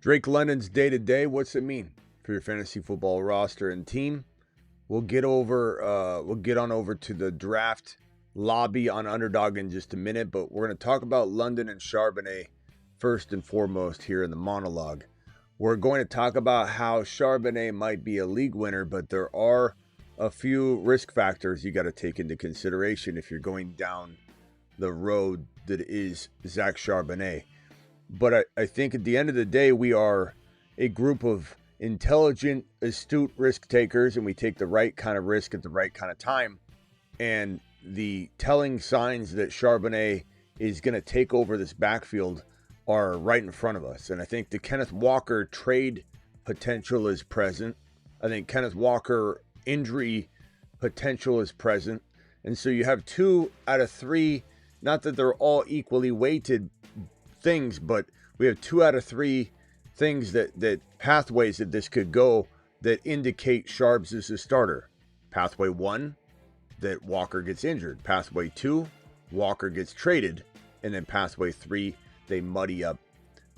Drake London's day-to-day, what's it mean for your fantasy football roster and team? We'll get on over to the draft lobby on Underdog in just a minute, but we're going to talk about London and Charbonnet first and foremost here in the monologue. We're going to talk about how Charbonnet might be a league winner, but there are a few risk factors you got to take into consideration if you're going down the road that is Zach Charbonnet. But I think at the end of the day, we are a group of intelligent, astute risk takers, and we take the right kind of risk at the right kind of time. And the telling signs that Charbonnet is going to take over this backfield are right in front of us. And I think the Kenneth Walker trade potential is present. I think Kenneth Walker injury potential is present. And so you have 2 out of 3, not that they're all equally weighted things, but we have 2 out of 3 things that pathways that this could go that indicate Sharps is a starter. Pathway 1, that Walker gets injured. Pathway 2, Walker gets traded. And then pathway 3, they muddy up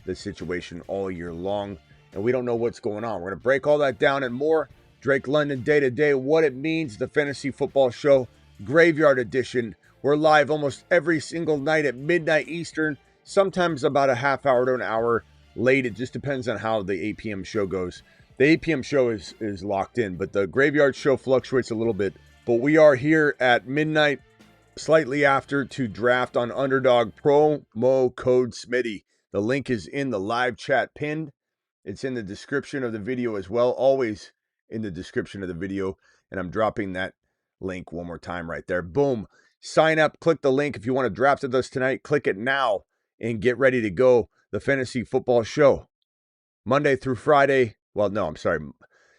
the situation all year long. And we don't know what's going on. We're going to break all that down and more. Drake London day-to-day, what it means, the Fantasy Football Show, Graveyard Edition. We're live almost every single night at midnight Eastern, sometimes about a half hour to an hour late. It just depends on how the 8 p.m. show goes. The 8 p.m. show is locked in, but the Graveyard Show fluctuates a little bit. But we are here at midnight, slightly after, to draft on Underdog. Promo code Smitty. The link is in the live chat pinned. It's in the description of the video as well. Always in the description of the video. And I'm dropping that link one more time right there. Boom. Sign up. Click the link if you want to draft with us tonight. Click it now and get ready to go. The Fantasy Football Show. Monday through Friday. Well, no, I'm sorry.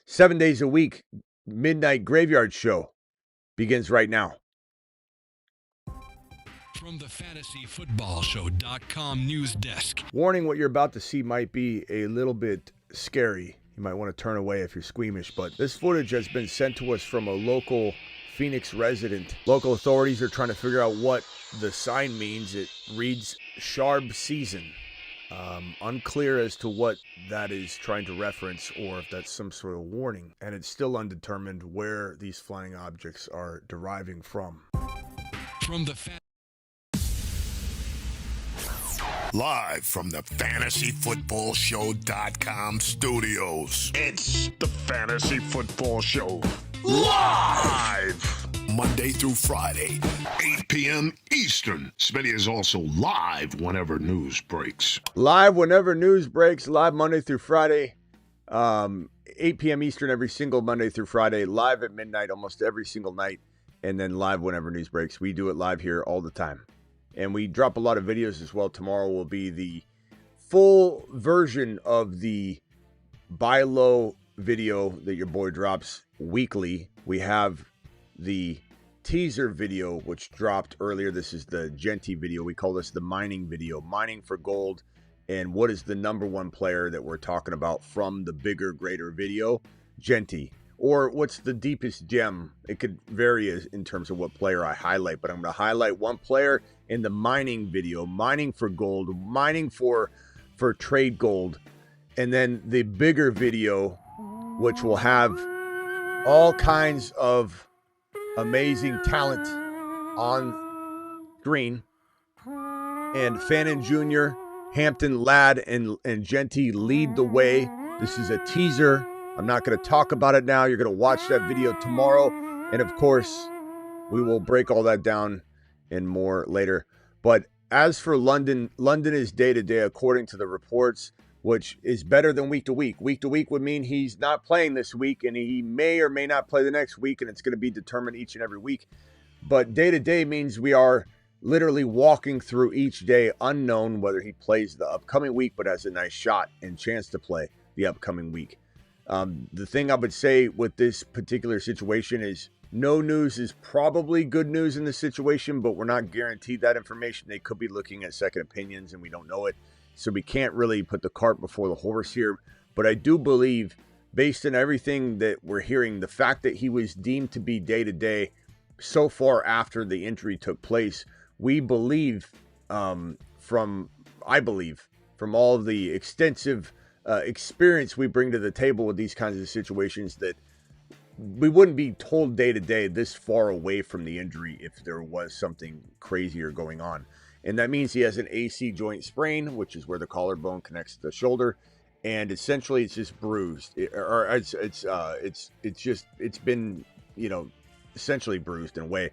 7 days a week. Midnight Graveyard Show begins right now. From the FantasyFootballShow.com news desk. Warning, what you're about to see might be a little bit scary. You might want to turn away if you're squeamish, but this footage has been sent to us from a local Phoenix resident. Local authorities are trying to figure out what the sign means. It reads Sharb Season. Unclear as to what that is trying to reference or if that's some sort of warning. And it's still undetermined where these flying objects are deriving from. From the Live from the FantasyFootballShow.com studios. It's the Fantasy Football Show. Live! Monday through Friday, 8 p.m. Eastern. Smitty is also live whenever news breaks. Live whenever news breaks. Live Monday through Friday. 8 p.m. Eastern every single Monday through Friday. Live at midnight almost every single night. And then live whenever news breaks. We do it live here all the time. And we drop a lot of videos as well. Tomorrow will be the full version of the buy low video that your boy drops weekly. We have the teaser video, which dropped earlier. This is the Genty video. We call this the mining video. Mining for gold. And what is the number one player that we're talking about from the bigger, greater video? Genty. Or what's the deepest gem? It could vary in terms of what player I highlight, but I'm going to highlight one player in the mining video, mining for gold, mining for trade gold. And then the bigger video, which will have all kinds of amazing talent on screen. And Fannin Jr., Hampton Ladd, and Genty lead the way. This is a teaser. I'm not going to talk about it now. You're going to watch that video tomorrow. And of course, we will break all that down and more later. But as for London, London is day-to-day according to the reports, which is better than week-to-week. Week-to-week would mean he's not playing this week, and he may or may not play the next week, and it's going to be determined each and every week. But day-to-day means we are literally walking through each day unknown whether he plays the upcoming week, but has a nice shot and chance to play the upcoming week. The thing I would say with this particular situation is no news is probably good news in this situation, but we're not guaranteed that information. They could be looking at second opinions and we don't know it. So we can't really put the cart before the horse here. But I do believe, based on everything that we're hearing, the fact that he was deemed to be day-to-day so far after the injury took place, we believe, I believe, from all of the extensive experience we bring to the table with these kinds of situations that we wouldn't be told day to day this far away from the injury if there was something crazier going on. And that means he has an AC joint sprain, which is where the collarbone connects to the shoulder, and essentially it's just bruised, it's been, you know, essentially bruised in a way,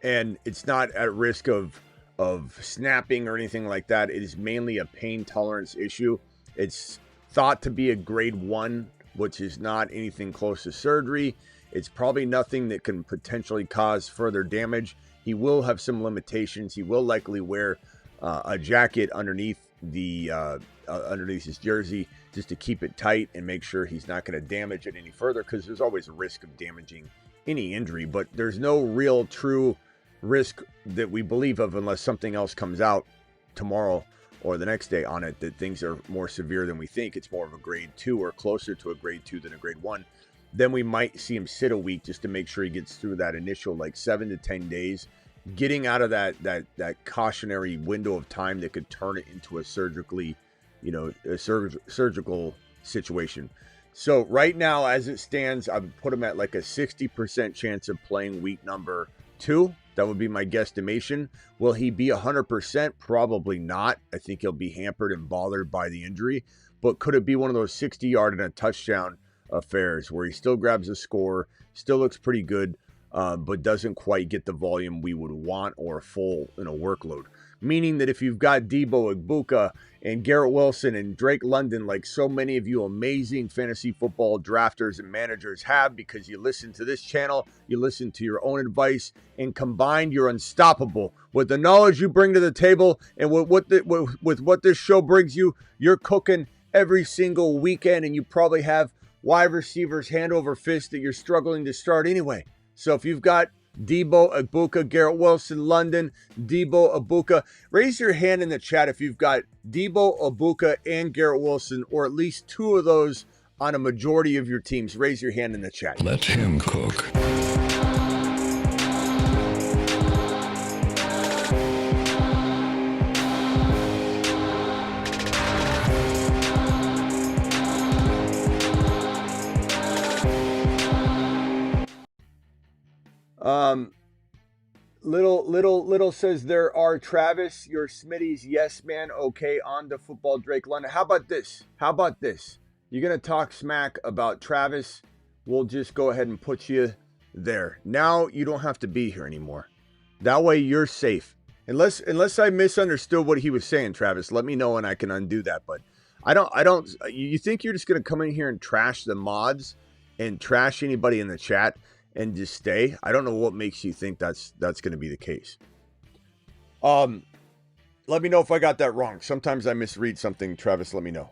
and it's not at risk of snapping or anything like that. It is mainly a pain tolerance issue. It's thought to be a grade 1, which is not anything close to surgery. It's probably nothing that can potentially cause further damage. He will have some limitations. He will likely wear a jacket underneath underneath his jersey just to keep it tight and make sure he's not going to damage it any further, because there's always a risk of damaging any injury, but there's no real true risk that we believe of unless something else comes out tomorrow or the next day on it, that things are more severe than we think. It's more of a grade 2 or closer to a grade 2 than a grade 1. Then we might see him sit a week just to make sure he gets through that initial 7 to 10 days, getting out of that cautionary window of time that could turn it into a surgical situation. So right now, as it stands, I would put him at a 60% chance of playing week number 2. That would be my guesstimation. Will he be 100%? Probably not. I think he'll be hampered and bothered by the injury. But could it be one of those 60-yard and a touchdown affairs where he still grabs a score, still looks pretty good, but doesn't quite get the volume we would want or a full workload? Meaning that if you've got Debo Igbuka and Garrett Wilson and Drake London, like so many of you amazing fantasy football drafters and managers have, because you listen to this channel, you listen to your own advice, and combined, you're unstoppable. With the knowledge you bring to the table and with what this show brings you, you're cooking every single weekend, and you probably have wide receivers hand over fist that you're struggling to start anyway. So if you've got Debo Igbuka, Garrett Wilson, London, Debo Igbuka, raise your hand in the chat if you've got Debo Igbuka and Garrett Wilson, or at least 2 of those on a majority of your teams. Raise your hand in the chat. Let him cook. Little says there are Travis, your Smitty's yes man. Okay, on to football, Drake London. How about this? You're gonna talk smack about Travis. We'll just go ahead and put you there. Now you don't have to be here anymore. That way you're safe. Unless I misunderstood what he was saying, Travis, let me know and I can undo that. But I don't. You think you're just gonna come in here and trash the mods and trash anybody in the chat and just stay? I don't know what makes you think that's going to be the case. Let me know if I got that wrong. Sometimes I misread something. Travis, let me know.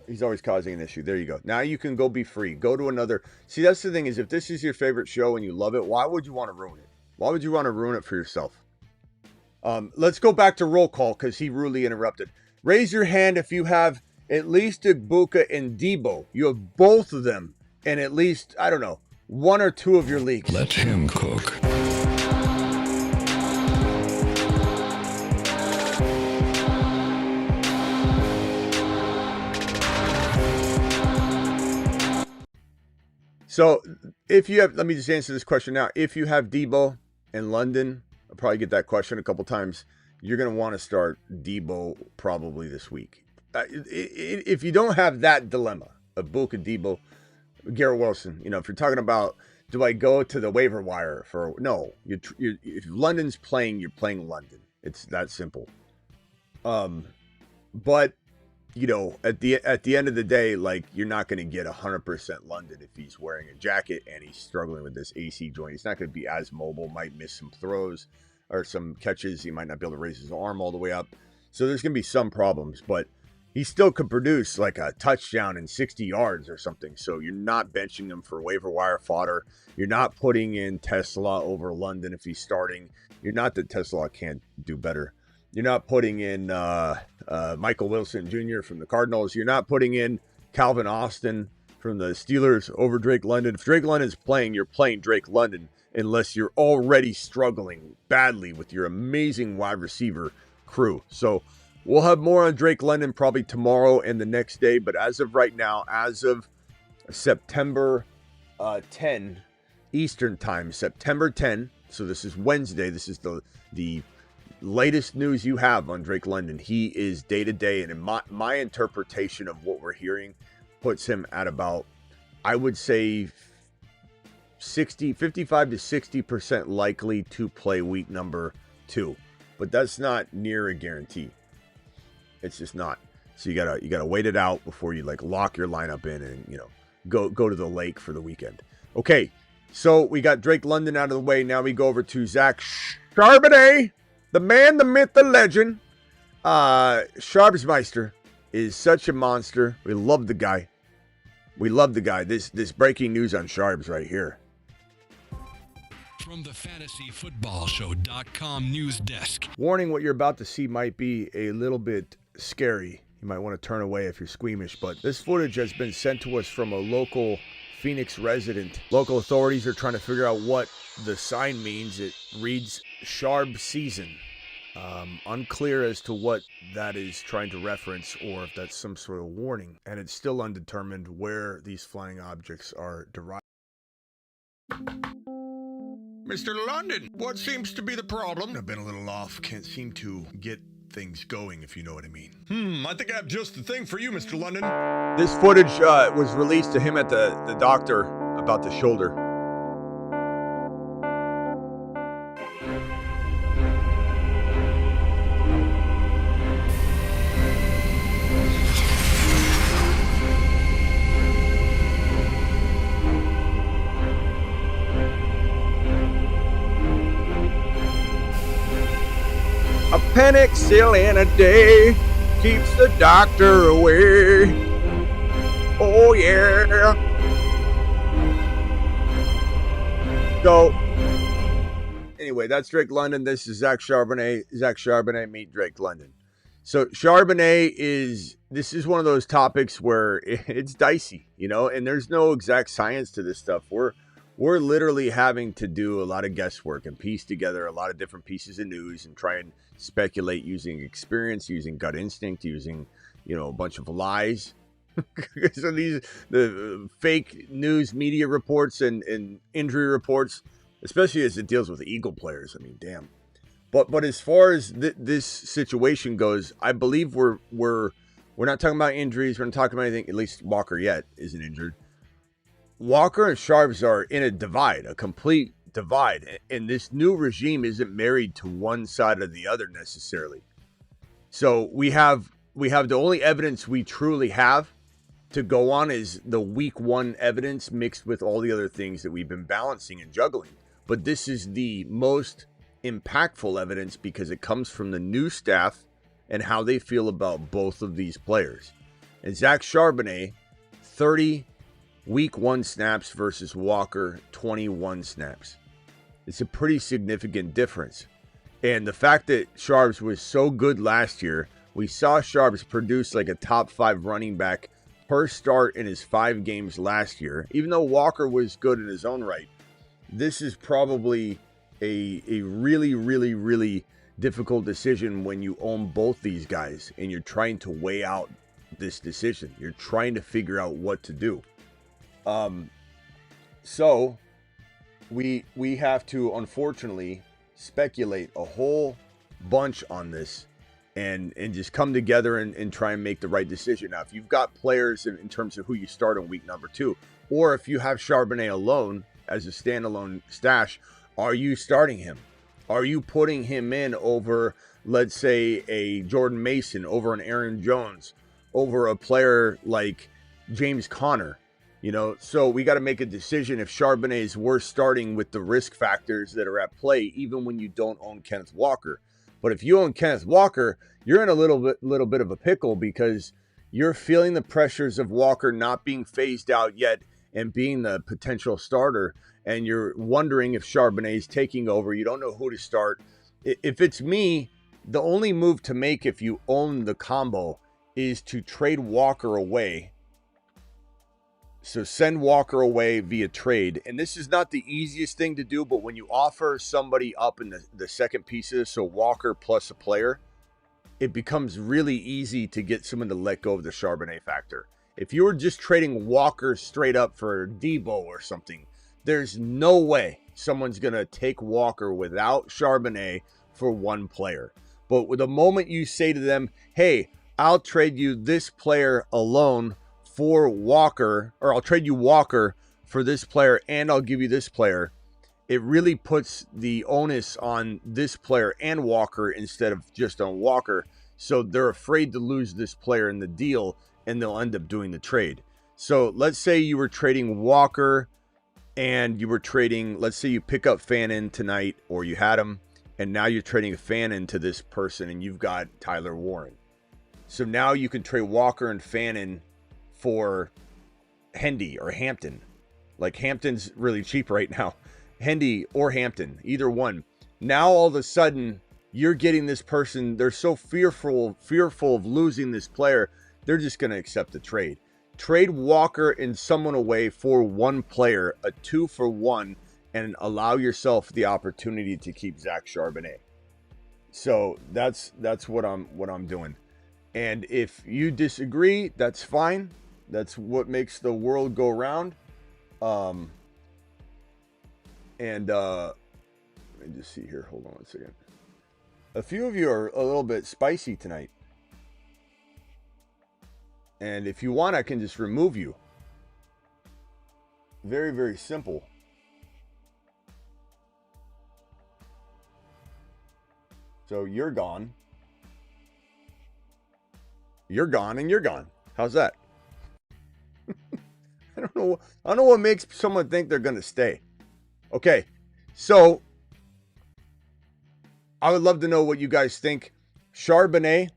He's always causing an issue. There you go. Now you can go be free. Go to another. See, that's the thing, is if this is your favorite show and you love it, why would you want to ruin it? Why would you want to ruin it for yourself? Let's go back to roll call because he rudely interrupted. Raise your hand if you have at least Igbuka and Debo. You have both of them in at least, I don't know, 1 or 2 of your leagues. Let him cook. So if you have, let me just answer this question now. If you have Debo and London, I'll probably get that question a couple times. You're going to want to start Debo probably this week. If you don't have that dilemma of Igbuka, Debo, Garrett Wilson, if you're talking about, do I go to the waiver wire for, no, if London's playing, you're playing London. It's that simple. But at the end of the day, you're not going to get 100% London if he's wearing a jacket and he's struggling with this AC joint. He's not going to be as mobile, might miss some throws or some catches. He might not be able to raise his arm all the way up. So there's going to be some problems, but he still could produce a touchdown and 60 yards or something. So you're not benching him for waiver wire fodder. You're not putting in Tesla over London if he's starting. You're not that Tesla can't do better. You're not putting in Michael Wilson Jr. from the Cardinals. You're not putting in Calvin Austin from the Steelers over Drake London. If Drake London's playing, you're playing Drake London unless you're already struggling badly with your amazing wide receiver crew. So We'll have more on Drake London probably tomorrow and the next day. But as of right now, as of September 10 Eastern time, September 10. So this is Wednesday. This is the latest news you have on Drake London. He is day to day, and in my interpretation of what we're hearing puts him at about, I would say, 55 to 60% likely to play week number 2. But that's not near a guarantee. It's just not. So you gotta wait it out before you like lock your lineup in and go to the lake for the weekend. Okay, so we got Drake London out of the way. Now we go over to Zach Charbonnet, the man, the myth, the legend. Sharpsmeister is such a monster. We love the guy. This breaking news on Sharps right here. From the FantasyFootballShow.com news desk. Warning, what you're about to see might be a little bit scary. You might want to turn away if you're squeamish, but this footage has been sent to us from a local Phoenix resident. Local authorities are trying to figure out what the sign means. It reads Sharp Season. Unclear as to what that is trying to reference or if that's some sort of warning. And it's still undetermined where these flying objects are derived. Mr. London, what seems to be the problem? I've been a little off. Can't seem to get things going, if you know what I mean. I think I have just the thing for you, Mr. London. This footage was released to him at the doctor about the shoulder. A penicillin in a day keeps the doctor away. Oh, yeah. So, anyway, that's Drake London. This is Zach Charbonnet. Zach Charbonnet, meet Drake London. So, Charbonnet this is one of those topics where it's dicey, and there's no exact science to this stuff. We're literally having to do a lot of guesswork and piece together a lot of different pieces of news and try and speculate using experience, using gut instinct, using, a bunch of lies. So the fake news media reports and injury reports, especially as it deals with Eagle players. I mean, damn. But as far as this situation goes, I believe we're not talking about injuries. We're not talking about anything. At least Walker yet isn't injured. Walker and Sharps are in a complete divide, and this new regime isn't married to one side or the other necessarily. So we have the only evidence we truly have to go on is the week 1 evidence mixed with all the other things that we've been balancing and juggling. But this is the most impactful evidence because it comes from the new staff and how they feel about both of these players. And Zach Charbonnet, 30 week 1 snaps versus Walker, 21 snaps. It's a pretty significant difference. And the fact that Sharps was so good last year, we saw Sharps produce like a top 5 running back per start in his 5 games last year. Even though Walker was good in his own right, this is probably a really, really, really difficult decision when you own both these guys and you're trying to weigh out this decision. You're trying to figure out what to do. So we have to unfortunately speculate a whole bunch on this and just come together and try and make the right decision. Now, if you've got players in terms of who you start on week number 2, or if you have Charbonnet alone as a standalone stash, are you starting him? Are you putting him in over, let's say, a Jordan Mason, over an Aaron Jones, over a player like James Conner? So we got to make a decision if Charbonnet is worth starting with the risk factors that are at play, even when you don't own Kenneth Walker. But if you own Kenneth Walker, you're in a little bit of a pickle because you're feeling the pressures of Walker not being phased out yet and being the potential starter. And you're wondering if Charbonnet is taking over. You don't know who to start. If it's me, the only move to make if you own the combo is to trade Walker away. So send Walker away via trade. And this is not the easiest thing to do, but when you offer somebody up in the second piece of this, so Walker plus a player, it becomes really easy to get someone to let go of the Charbonnet factor. If you were just trading Walker straight up for Debo or something, there's no way someone's going to take Walker without Charbonnet for one player. But with the moment you say to them, hey, I'll trade you this player alone for Walker, or I'll trade you Walker for this player and I'll give you this player, it really puts the onus on this player and Walker instead of just on Walker. So they're afraid to lose this player in the deal and they'll end up doing the trade. So let's say you were trading Walker and you were trading, let's say you pick up Fannin tonight, or you had him, and now you're trading Fannin to this person and you've got Tyler Warren. So now you can trade Walker and Fannin for Hendy or Hampton. Like Hampton's really cheap right now. Hendy or Hampton, either one. Now all of a sudden you're getting this person. They're so fearful of losing this player. They're just going to accept the trade. Trade Walker and someone away for one player, a 2-for-1, and allow yourself the opportunity to keep Zach Charbonnet. So that's what I'm doing. And if you disagree, that's fine. That's what makes the world go round. And let me just see here. Hold on one second. A few of you are a little bit spicy tonight. And if you want, I can just remove you. Very, very simple. So you're gone. You're gone and you're gone. How's that? I don't know what makes someone think they're going to stay. Okay, so I would love to know what you guys think. Charbonnet,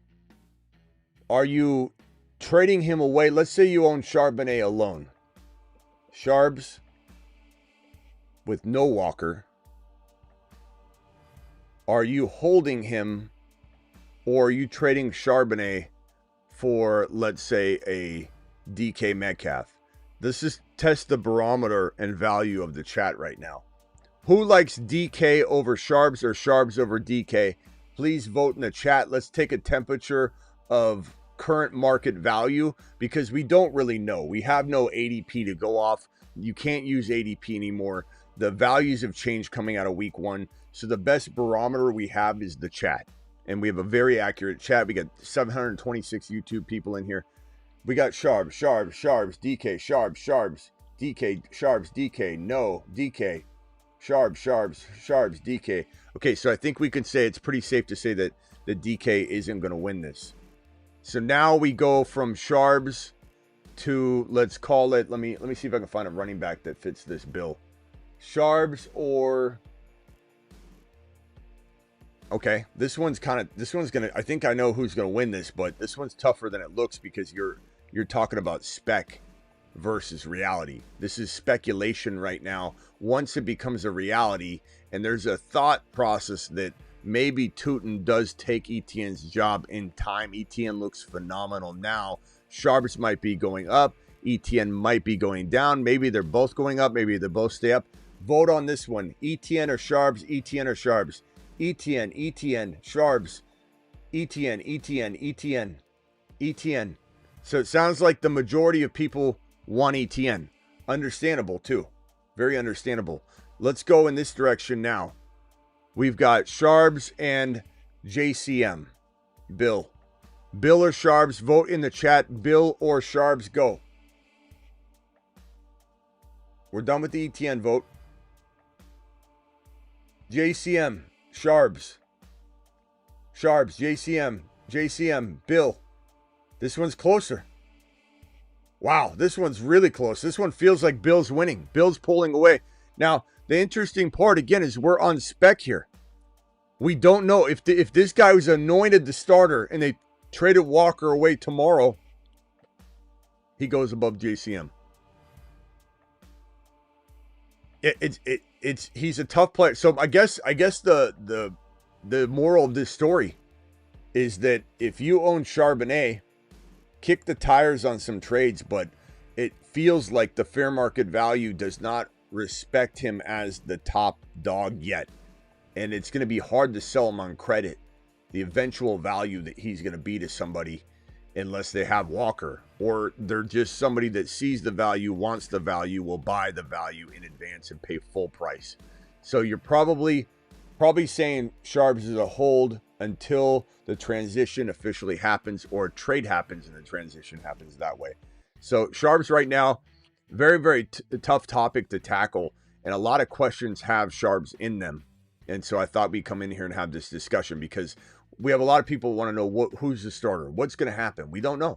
are you trading him away? Let's say you own Charbonnet alone. Charbs with no Walker. Are you holding him, or are you trading Charbonnet for, let's say, a DK Metcalf? This is test the barometer and value of the chat right now. Who likes DK over Charbs or Charbs over DK? Please vote in the chat. Let's take a temperature of current market value, because we don't really know. We have no ADP to go off. You can't use ADP anymore. The values have changed coming out of week 1. So the best barometer we have is the chat. And we have a very accurate chat. We got 726 YouTube people in here. We got Charbs, DK, Charbs, DK, Charbs, DK, no, DK, Charbs, DK. Okay, so I think we can say it's pretty safe to say that the DK isn't going to win this. So now we go from Charbs to, let's call it, let me see if I can find a running back that fits this bill. Charbs or... Okay, this one's going to, I think I know who's going to win this, but this one's tougher than it looks, because you're talking about spec versus reality. This is speculation right now. Once it becomes a reality, and there's a thought process that maybe Tootin does take Etienne's job in time. Etienne looks phenomenal now. Charbs might be going up. Etienne might be going down. Maybe they're both going up. Maybe they both stay up. Vote on this one. Etienne or Charbs? Etienne or Charbs? Etienne, Charbs, Etienne. So it sounds like the majority of people want Etienne. Understandable too. Very understandable. Let's go in this direction now. We've got Charbs and JCM. Bill or Charbs, vote in the chat. Bill or Charbs, go. We're done with the Etienne vote. JCM. Charbs, JCM, Bill. This one's closer. Wow, this one's really close. This one feels like Bill's winning. Bill's pulling away. Now, the interesting part, again, is we're on spec here. We don't know if this guy was anointed the starter and they traded Walker away tomorrow, he goes above JCM. He's a tough player. So I guess the moral of this story is that if you own Charbonnet, kick the tires on some trades, but it feels like the fair market value does not respect him as the top dog yet. And it's going to be hard to sell him on credit. eventual value that he's going to be to somebody unless they have Walker, or they're just somebody that sees the value, wants the value, will buy the value in advance and pay full price. So you're probably saying Sharps is a hold until the transition officially happens, or a trade happens and the transition happens that way. So Sharps right now, very, very tough topic to tackle, and a lot of questions have Sharps in them. And so I thought we'd come in here and have this discussion, because we have a lot of people want to know who's the starter, what's going to happen. We don't know.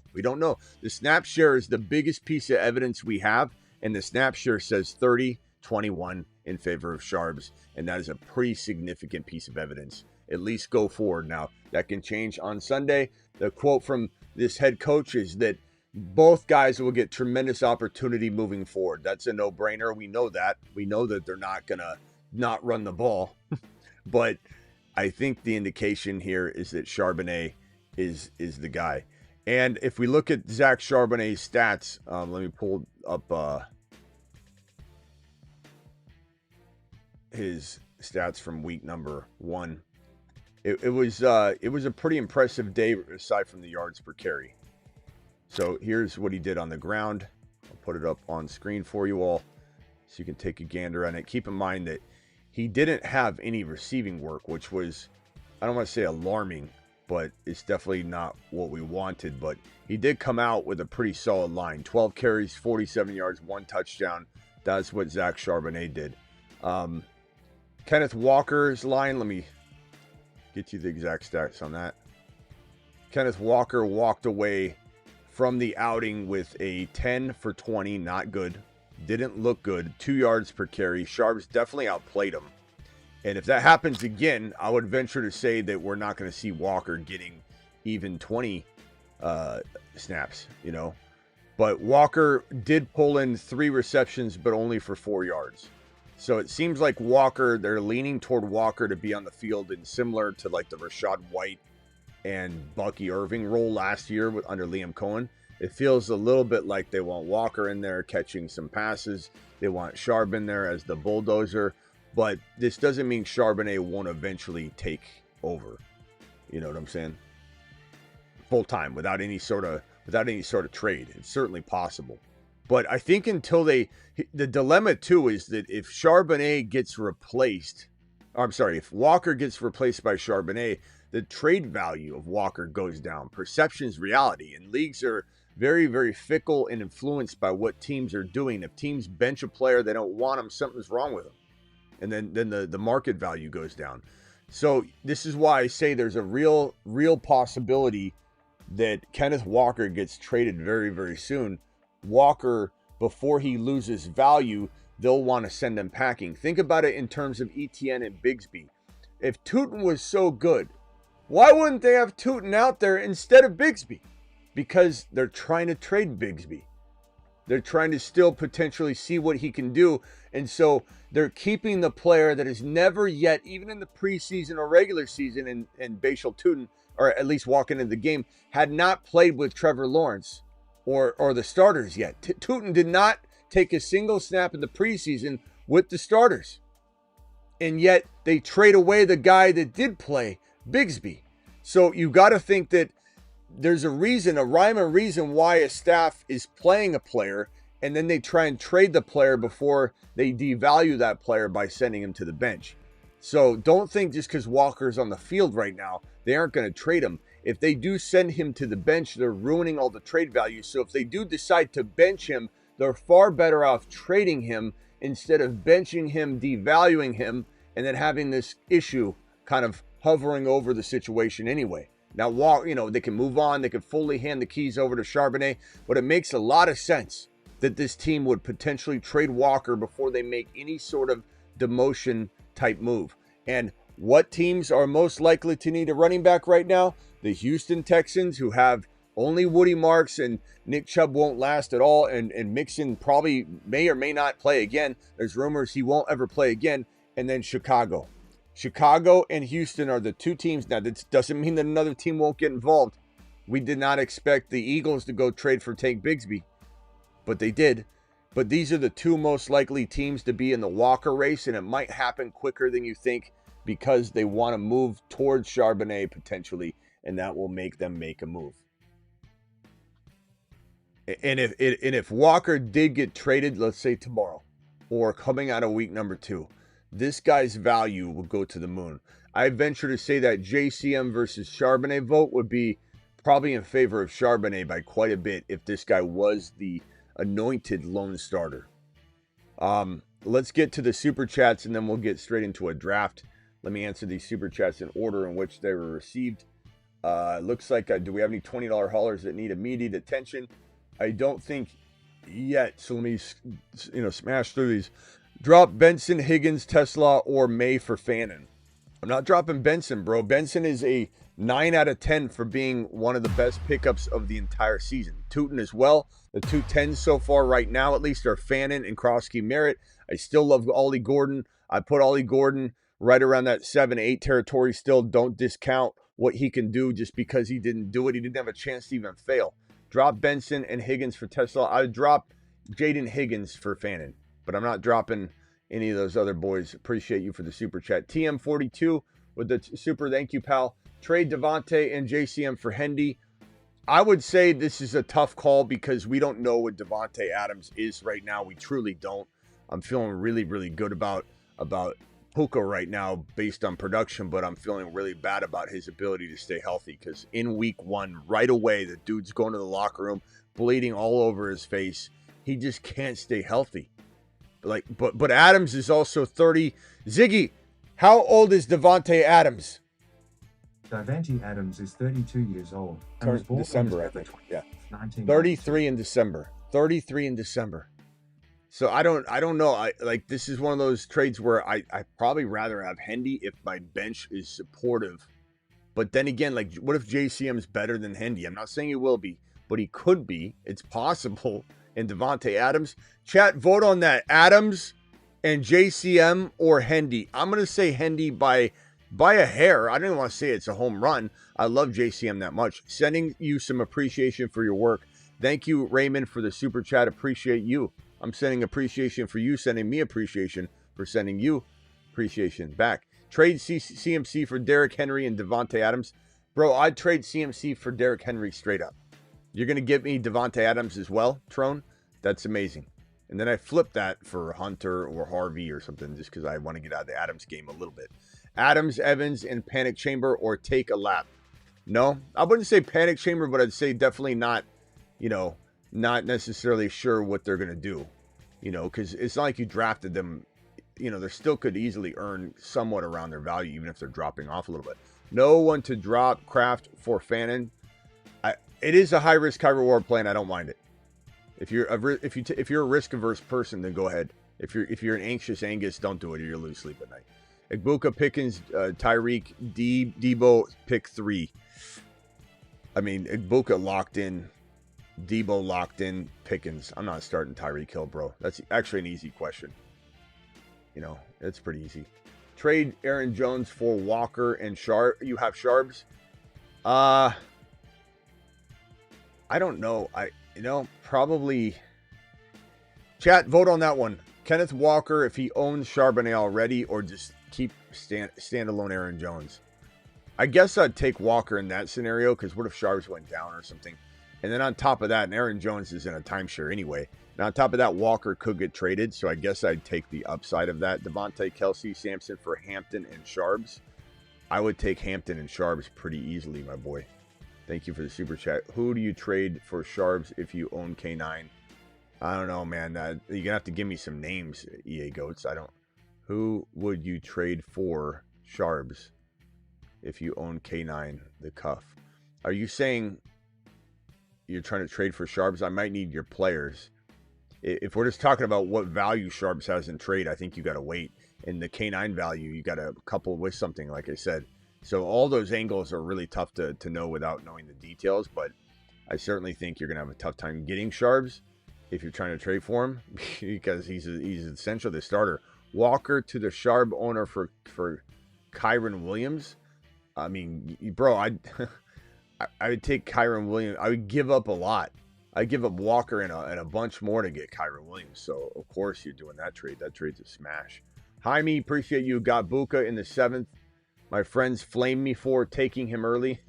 The snap share is the biggest piece of evidence we have, and the snap share says 30-21 in favor of Sharps, and that is a pretty significant piece of evidence. At least go forward. Now, that can change on Sunday. The quote from this head coach is that both guys will get tremendous opportunity moving forward. That's a no-brainer. We know that. We know that they're not going to not run the ball. But I think the indication here is that Charbonnet is the guy. And if we look at Zach Charbonnet's stats, let me pull up his stats from week number 1. It was a pretty impressive day aside from the yards per carry. So here's what he did on the ground. I'll put it up on screen for you all so you can take a gander on it. Keep in mind that he didn't have any receiving work, which was, I don't want to say alarming, but it's definitely not what we wanted. But he did come out with a pretty solid line. 12 carries, 47 yards, 1 touchdown. That's what Zach Charbonnet did. Kenneth Walker's line, let me get you the exact stats on that. Kenneth Walker walked away from the outing with a 10 for 20, not good. Didn't look good. 2 yards per carry. Sharps definitely outplayed him. And if that happens again, I would venture to say that we're not going to see Walker getting even 20 snaps, But Walker did pull in 3 receptions, but only for 4 yards. So it seems like Walker, they're leaning toward Walker to be on the field, and similar to like the Rashad White and Bucky Irving role last year under Liam Cohen. It feels a little bit like they want Walker in there catching some passes. They want Sharp in there as the bulldozer. But this doesn't mean Charbonnet won't eventually take over. You know what I'm saying? Full time, without any sort of trade. It's certainly possible. But I think until the dilemma too is that if Charbonnet gets replaced, if Walker gets replaced by Charbonnet, the trade value of Walker goes down. Perception's reality, and leagues are very, very fickle and influenced by what teams are doing. If teams bench a player, they don't want him, something's wrong with him. And then the market value goes down. So this is why I say there's a real possibility that Kenneth Walker gets traded very, very soon. Walker, before he loses value, they'll want to send him packing. Think about it in terms of ETN and Bigsby. If Tootin was so good, why wouldn't they have Tootin out there instead of Bigsby? Because they're trying to trade Bigsby. They're trying to still potentially see what he can do. And so they're keeping the player that has never yet, even in the preseason or regular season, and Bashal Tootin, or at least walking into the game, had not played with Trevor Lawrence or the starters yet. Tootin did not take a single snap in the preseason with the starters. And yet they trade away the guy that did play, Bigsby. So you got to think that there's a rhyme and reason why a staff is playing a player, and then they try and trade the player before they devalue that player by sending him to the bench. So don't think just because Walker's on the field right now, they aren't going to trade him. If they do send him to the bench, they're ruining all the trade value. So if they do decide to bench him, they're far better off trading him instead of benching him, devaluing him, and then having this issue kind of hovering over the situation anyway. Now, they can move on. They can fully hand the keys over to Charbonnet, but it makes a lot of sense that this team would potentially trade Walker before they make any sort of demotion type move. And what teams are most likely to need a running back right now? The Houston Texans, who have only Woody Marks, and Nick Chubb won't last at all, and Mixon probably may or may not play again. There's rumors he won't ever play again. And then Chicago. Chicago and Houston are the two teams. Now, that doesn't mean that another team won't get involved. We did not expect the Eagles to go trade for Tank Bigsby, but they did. But these are the two most likely teams to be in the Walker race, and it might happen quicker than you think. because they want to move towards Charbonnet potentially, and that will make them make a move. And if Walker did get traded, let's say tomorrow, or coming out of week number 2, this guy's value will go to the moon. I venture to say that JCM versus Charbonnet vote would be probably in favor of Charbonnet by quite a bit if this guy was the anointed lone starter. Let's get to the super chats, and then we'll get straight into a draft. Let me answer these super chats in order in which they were received. Looks like, do we have any $20 haulers that need immediate attention? I don't think yet. So let me, smash through these. Drop Benson, Higgins, Tesla, or May for Fannin. I'm not dropping Benson, bro. Benson is a 9 out of 10 for being one of the best pickups of the entire season. Tootin as well. The 2 10s so far right now, at least, are Fannin and Krosky Merritt. I still love Ollie Gordon. I put Ollie Gordon right around that 7-8 territory still. Don't discount what he can do just because he didn't do it. He didn't have a chance to even fail. Drop Benson and Higgins for Tesla. I would drop Jaden Higgins for Fannin, but I'm not dropping any of those other boys. Appreciate you for the super chat. TM42 with the super thank you, pal. Trade Devontae and JCM for Hendy. I would say this is a tough call because we don't know what Devontae Adams is right now. We truly don't. I'm feeling really, really good about Puka right now based on production, but I'm feeling really bad about his ability to stay healthy because in week 1, right away, the dude's going to the locker room, bleeding all over his face. He just can't stay healthy. But Adams is also 30. Ziggy, how old is Devontae Adams? Davante Adams is 32 years old. Turned December, I think. Yeah. 19. 33 in December. 33 in December. So I don't know. This is one of those trades where I probably rather have Hendy if my bench is supportive. But then again, what if JCM's better than Hendy? I'm not saying he will be, but he could be. It's possible. And Devontae Adams. Chat, vote on that. Adams and JCM or Hendy. I'm going to say Hendy by a hair. I don't even want to say it's a home run. I love JCM that much. Sending you some appreciation for your work. Thank you, Raymond, for the super chat. Appreciate you. I'm sending appreciation for you, sending me appreciation for sending you appreciation back. Trade CMC for Derrick Henry and Devontae Adams. Bro, I'd trade CMC for Derrick Henry straight up. You're going to give me Devontae Adams as well, Trone? That's amazing. And then I flip that for Hunter or Harvey or something just because I want to get out of the Adams game a little bit. Adams, Evans, and Panic Chamber or take a lap. No, I wouldn't say Panic Chamber, but I'd say definitely not, not necessarily sure what they're going to do, because it's not like you drafted them. They still could easily earn somewhat around their value, even if they're dropping off a little bit. No one to drop Kraft for Fannin. It is a high risk, high reward play, and I don't mind it. If you're a risk averse person, then go ahead. If you're an anxious Angus, don't do it, or you'll lose sleep at night. Igbuka, Pickens, Tyreek, Debo, pick 3. I mean, Igbuka locked in, Debo locked in, Pickens. I'm not starting Tyreek Hill, bro. That's actually an easy question. It's pretty easy. Trade Aaron Jones for Walker and Sharp. You have Sharps. I don't know. Probably. Chat, vote on that one. Kenneth Walker, if he owns Charbonnet already, or just keep standalone Aaron Jones. I guess I'd take Walker in that scenario, because what if Sharps went down or something? And then on top of that, and Aaron Jones is in a timeshare anyway. And on top of that, Walker could get traded, so I guess I'd take the upside of that. Devontae, Kelsey, Sampson for Hampton and Sharps. I would take Hampton and Sharps pretty easily, my boy. Thank you for the super chat. Who do you trade for Sharps if you own K9? I don't know, man. You're going to have to give me some names, EA Goats. Who would you trade for Sharps if you own K9, the cuff? Are you saying you're trying to trade for Sharps? I might need your players. If we're just talking about what value Sharps has in trade, I think you got to wait. And the K9 value, you got to couple with something, like I said. So all those angles are really tough to know without knowing the details, but I certainly think you're going to have a tough time getting Sharps if you're trying to trade for him because he's essentially the starter. Walker to the Sharp owner for Kyron Williams. I mean, bro, I would take Kyron Williams. I would give up a lot. I'd give up Walker and a bunch more to get Kyron Williams. So, of course, you're doing that trade. That trade's a smash. Jaime, appreciate you. Got Buka in the 7th. My friends flamed me for taking him early.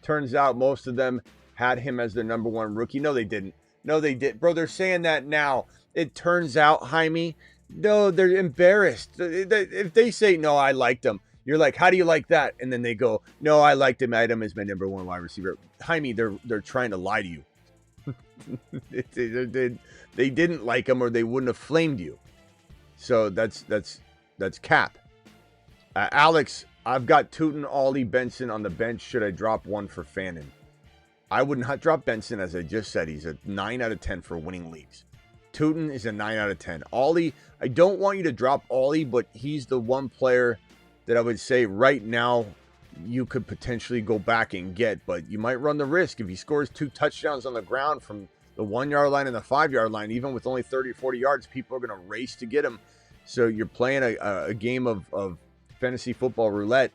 Turns out most of them had him as their number 1 rookie. No, they didn't. No, they did. Bro, they're saying that now. It turns out, Jaime, no, they're embarrassed. If they say, no, I liked him, you're like, how do you like that? And then they go, no, I liked him. I had him as my number 1 wide receiver. Jaime, they're trying to lie to you. They didn't like him or they wouldn't have flamed you. So that's cap. Alex, I've got Tootin, Ollie, Benson on the bench. Should I drop one for Fannin? I would not drop Benson, as I just said. He's a 9 out of 10 for winning leagues. Tootin is a 9 out of 10. Ollie, I don't want you to drop Ollie, but he's the one player that I would say right now you could potentially go back and get, but you might run the risk. If he scores 2 touchdowns on the ground from the 1-yard line and the 5-yard line, even with only 30 or 40 yards, people are going to race to get him. So you're playing a game of fantasy football roulette.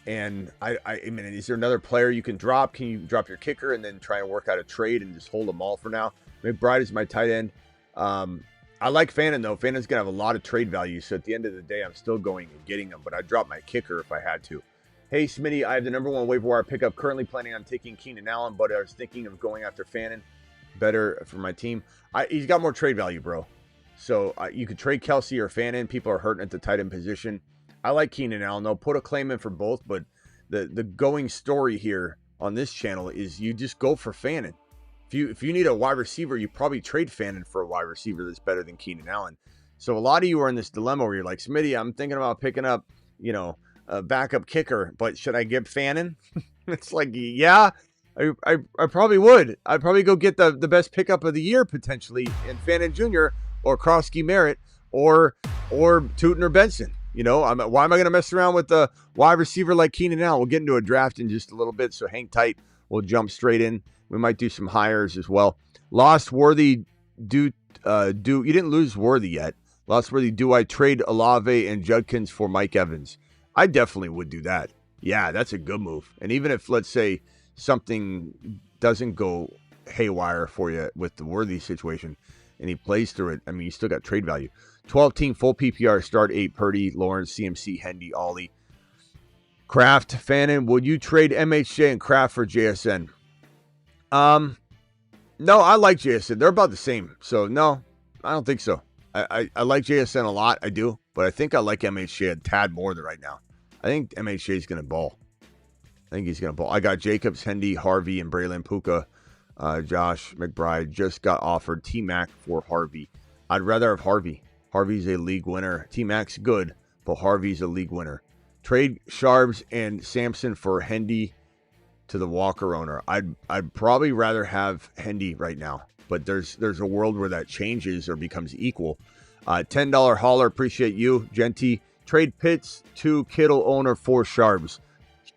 And I mean, is there another player you can drop? Can you drop your kicker and then try and work out a trade and just hold them all for now? McBride is my tight end. I like Fannin, though. Fannin's going to have a lot of trade value. So at the end of the day, I'm still going and getting him. But I'd drop my kicker if I had to. Hey, Smitty, I have the number 1 waiver wire pickup. Currently planning on taking Keenan Allen, but I was thinking of going after Fannin. Better for my team. He's got more trade value, bro. So you could trade Kelsey or Fannin. People are hurting at the tight end position. I like Keenan Allen, though. Put a claim in for both, but the going story here on this channel is you just go for Fannin. If you need a wide receiver, you probably trade Fannin for a wide receiver that's better than Keenan Allen. So a lot of you are in this dilemma where you're like, Smitty, I'm thinking about picking up, a backup kicker, but should I get Fannin? It's like, yeah, I probably would. I'd probably go get the best pickup of the year potentially in Fannin Jr. or Krosky Merritt or Tootin or Benson. Why am I going to mess around with the wide receiver like Keenan Allen? We'll get into a draft in just a little bit, so hang tight. We'll jump straight in. We might do some hires as well. Lost Worthy, you didn't lose Worthy yet. Lost Worthy, do I trade Olave and Judkins for Mike Evans? I definitely would do that. Yeah, that's a good move. And even if, let's say, something doesn't go haywire for you with the Worthy situation and he plays through it, I mean, you still got trade value. 12-team full PPR start, 8 Purdy, Lawrence, CMC, Hendy, Ollie. Kraft, Fannin, would you trade MHJ and Kraft for JSN? No, I like JSN. They're about the same. So, no, I don't think so. I like JSN a lot. I do. But I think I like MHJ a tad more than right now. I think MHJ is going to ball. I think he's going to ball. I got Jacobs, Hendy, Harvey, and Braylon Puka. Josh McBride just got offered T-Mac for Harvey. I'd rather have Harvey. Harvey's a league winner. T-Mac's good, but Harvey's a league winner. Trade Sharbs and Sampson for Hendy to the Walker owner. I'd probably rather have Hendy right now, but there's a world where that changes or becomes equal. $10 hauler, appreciate you. Genty, trade Pitts to Kittle owner for Sharbs.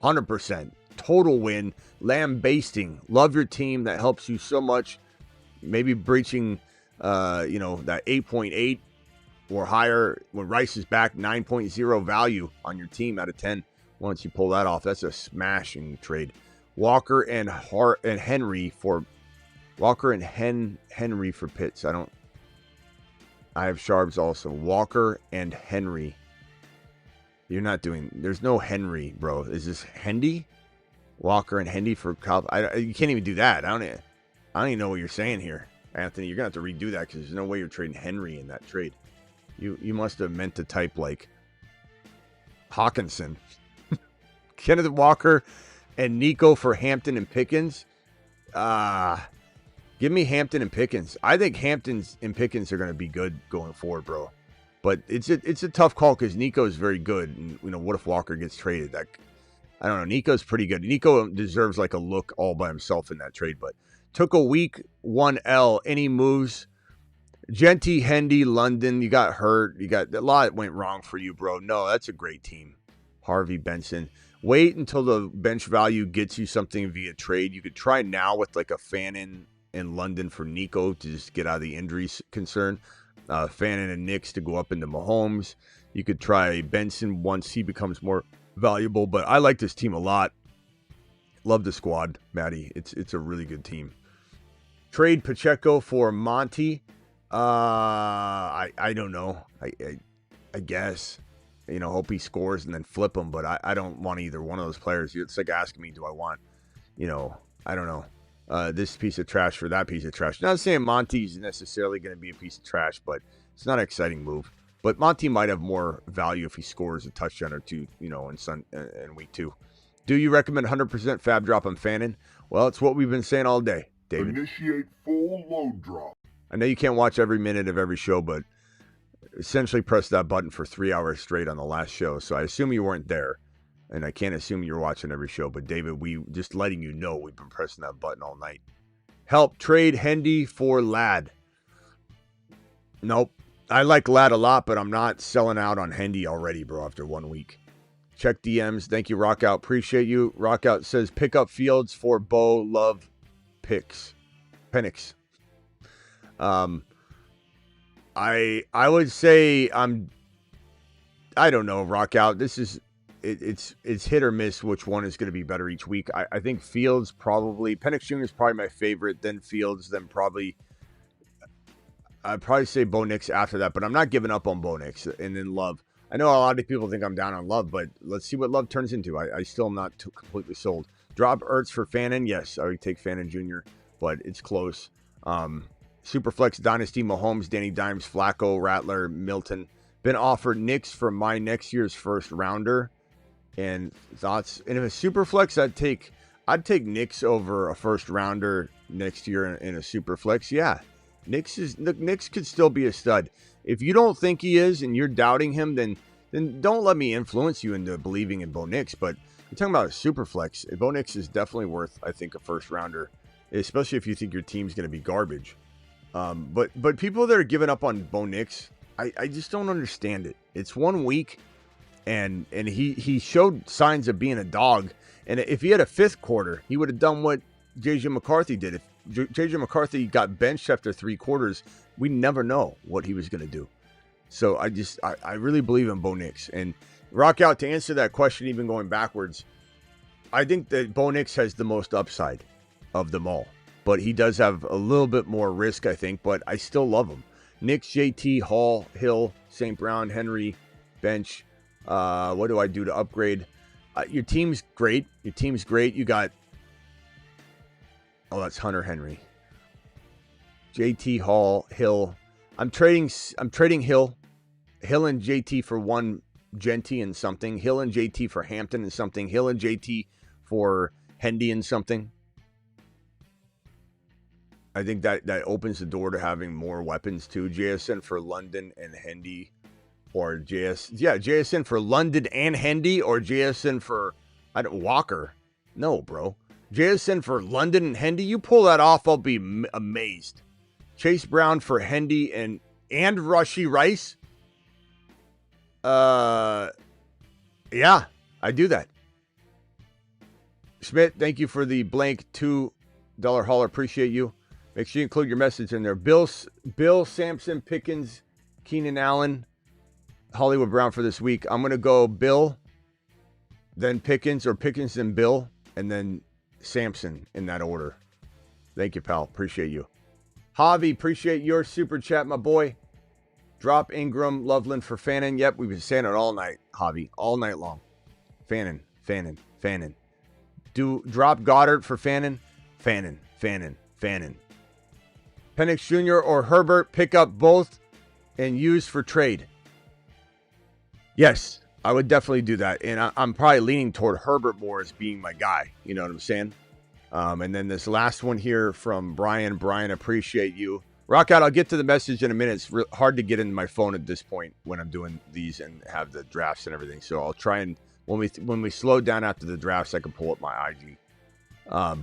100%. Total win. Lambasting. Love your team. That helps you so much. Maybe breaching, that 8.8 or higher when Rice is back. 9.0 value on your team out of 10. Once you pull that off, that's a smashing trade. Walker and Henry for Pitts. I have Sharbs also. Walker and Henry. There's no Henry, bro. Is this Hendy? Walker and Hendy for Cal. You can't even do that. I don't even know what you're saying here, Anthony. You're going to have to redo that because there's no way you're trading Henry in that trade. You must have meant to type like Hawkinson. Kenneth Walker and Nico for Hampton and Pickens. Give me Hampton and Pickens. I think Hamptons and Pickens are going to be good going forward, bro. But it's a tough call because Nico is very good. And, what if Walker gets traded? I don't know. Nico's pretty good. Nico deserves like a look all by himself in that trade. But took a week 1L. Any moves? Genty, Hendy, London. You got hurt. A lot went wrong for you, bro. No, that's a great team. Harvey, Benson. Wait until the bench value gets you something via trade. You could try now with like a Fannin in London for Nico to just get out of the injury concern. Fannin and Nix to go up into Mahomes. You could try Benson once he becomes more valuable. But I like this team a lot. Love the squad, Maddie. It's a really good team. Trade Pacheco for Monty. I don't know. I guess. Hope he scores and then flip him, but I don't want either one of those players. It's like asking me, do I want, I don't know, this piece of trash for that piece of trash. Not saying Monty's necessarily going to be a piece of trash, but it's not an exciting move. But Monty might have more value if he scores a touchdown or two, in week 2. Do you recommend 100% fab drop on Fannin? Well, it's what we've been saying all day, David. Initiate full load drop. I know you can't watch every minute of every show, but essentially press that button for 3 hours straight on the last show. So I assume you weren't there, and I can't assume you're watching every show. But David, we just letting you know we've been pressing that button all night. Help trade Hendy for Ladd. Nope. I like Ladd a lot, but I'm not selling out on Hendy already, bro, after 1 week. Check DMs. Thank you, Rockout. Appreciate you. Rockout says, pick up Fields for Bo Love picks. Penix. I would say I don't know, Rockout. This is it's hit or miss which one is going to be better each week. I think Fields probably, Penix Jr. is probably my favorite, then Fields, then probably I'd probably say Bo Nix after that, but I'm not giving up on Bo Nix. And then Love. I know a lot of people think I'm down on Love, but let's see what Love turns into. I still am not completely sold. Drop Ertz for Fannin. Yes, I would take Fannin Jr., but it's close. Superflex Dynasty, Mahomes, Danny Dimes, Flacco, Rattler, Milton. Been offered Nix for my next year's first rounder. And thoughts? And if a Superflex, I'd take Nix over a first rounder next year in a Superflex. Yeah. Nix could still be a stud. If you don't think he is and you're doubting him, then don't let me influence you into believing in Bo Nix. But you're talking about a super flex. Bo Nix is definitely worth, I think, a first rounder, especially if you think your team's going to be garbage. But people that are giving up on Bo Nix, I just don't understand it. It's 1 week, and he showed signs of being a dog. And if he had a fifth quarter, he would have done what J.J. McCarthy did. If J.J. McCarthy got benched after 3 quarters, we never know what he was going to do. So I really believe in Bo Nix. And Rock Out, to answer that question, even going backwards, I think that Bo Nix has the most upside of them all. But he does have a little bit more risk, I think. But I still love him. Nix, JT, Hall, Hill, St. Brown, Henry, bench. What do I do to upgrade? Your team's great. You got... Oh, that's Hunter Henry. JT, Hall, Hill. I'm trading Hill. Hill and JT for one Genty and something. Hill and JT for Hampton and something. Hill and JT for Hendy and something. I think that opens the door to having more weapons too. JSN for London and Hendy, or JSN for London and Hendy, or JSN for Walker. No, bro. JSN for London and Hendy. You pull that off, I'll be amazed. Chase Brown for Hendy and Rashee Rice. Yeah, I do that. Schmidt, thank you for the blank $2 hauler. Appreciate you. Make sure you include your message in there. Bill, Sampson, Pickens, Keenan Allen, Hollywood Brown for this week. I'm going to go Bill, then Pickens, or Pickens and Bill, and then Sampson in that order. Thank you, pal. Appreciate you. Javi, appreciate your super chat, my boy. Drop Ingram, Loveland for Fannin. Yep, we've been saying it all night, Javi. All night long. Fannin. Drop Goddard for Fannin. Fannin. Penix Jr. or Herbert, pick up both and use for trade. Yes, I would definitely do that. And I'm probably leaning toward Herbert more as being my guy. You know what I'm saying? And then this last one here from Brian. Brian, appreciate you. Rock Out, I'll get to the message in a minute. It's hard to get into my phone at this point when I'm doing these and have the drafts and everything. So I'll try and, when we slow down after the drafts, I can pull up my IG.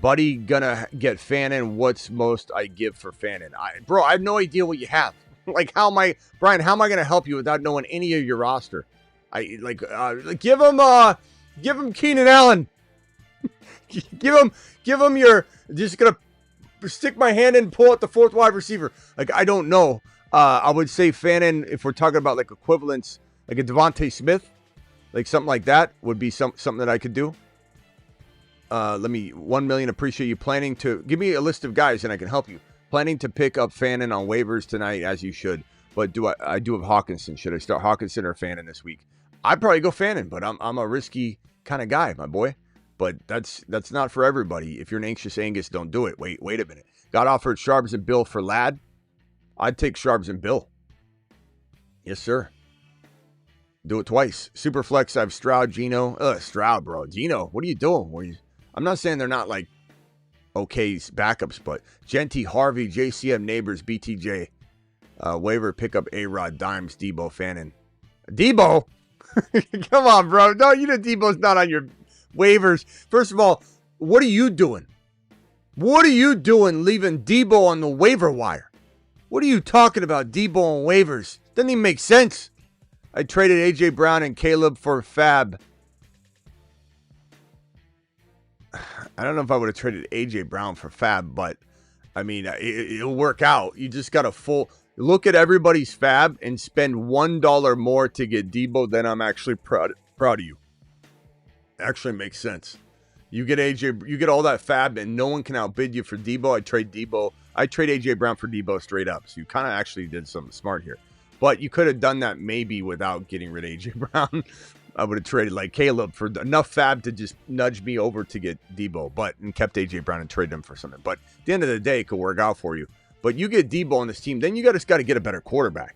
Buddy, gonna get Fannin. What's most I give for Fannin? Bro, I have no idea what you have. Like, Brian, how am I gonna help you without knowing any of your roster? Give him Keenan Allen. give him your, just gonna stick my hand in and pull out the fourth wide receiver. Like, I don't know. I would say Fannin, if we're talking about like equivalents, like a Devontae Smith, like something like that would be something that I could do. 1 million, appreciate you. Planning to give me a list of guys and I can help you. Planning to pick up Fannin on waivers tonight, as you should. But I do have Hawkinson. Should I start Hawkinson or Fannin this week? I'd probably go Fannin, but I'm a risky kind of guy, my boy. But that's not for everybody. If you're an anxious Angus, don't do it. Wait a minute. Got offered Sharps and Bill for Ladd. I'd take Sharps and Bill. Yes, sir. Do it twice. Superflex, I have Stroud, Gino. Stroud, bro. Gino, what are you doing? I'm not saying they're not like okay backups, but Genty, Harvey, JCM, Neighbors, BTJ, waiver pickup, A-Rod, Dimes, Debo, Fannin. Debo? Come on, bro. No, you know Debo's not on your waivers. First of all, what are you doing? What are you doing leaving Debo on the waiver wire? What are you talking about, Debo on waivers? Doesn't even make sense. I traded A.J. Brown and Caleb for Fab. I don't know if I would have traded A.J. Brown for Fab, but, I mean, it'll work out. You just got to look at everybody's Fab and spend $1 more to get Debo, then I'm actually proud of you. Actually makes sense. You get all that Fab, and no one can outbid you for Debo. I trade A.J. Brown for Debo straight up. So you kind of actually did something smart here. But you could have done that maybe without getting rid of A.J. Brown. I would have traded like Caleb for enough Fab to just nudge me over to get Debo, and kept A.J. Brown and traded him for something. But at the end of the day, it could work out for you. But you get Debo on this team, then you just got to get a better quarterback.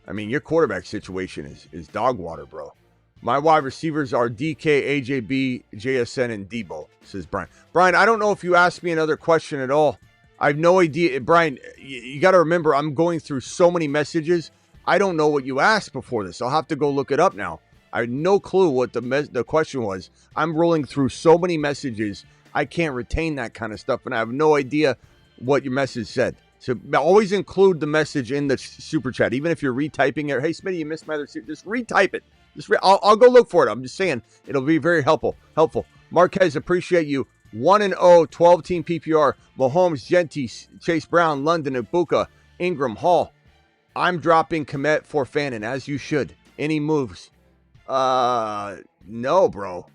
I mean, your quarterback situation is dog water, bro. My wide receivers are DK, AJB, JSN, and Debo, says Brian. Brian, I don't know if you asked me another question at all. I have no idea. Brian, you got to remember, I'm going through so many messages. I don't know what you asked before this. I'll have to go look it up now. I had no clue what the question was. I'm rolling through so many messages. I can't retain that kind of stuff, and I have no idea what your message said. So always include the message in the super chat, even if you're retyping it. Hey, Smitty, you missed my other super. Just retype it. I'll go look for it. I'm just saying it'll be very helpful. Marquez, appreciate you. 1-0, 12-team PPR. Mahomes, Genty, Chase Brown, London, Ibuka, Ingram, Hall. I'm dropping Komet for Fannin, as you should. Any moves? No, bro.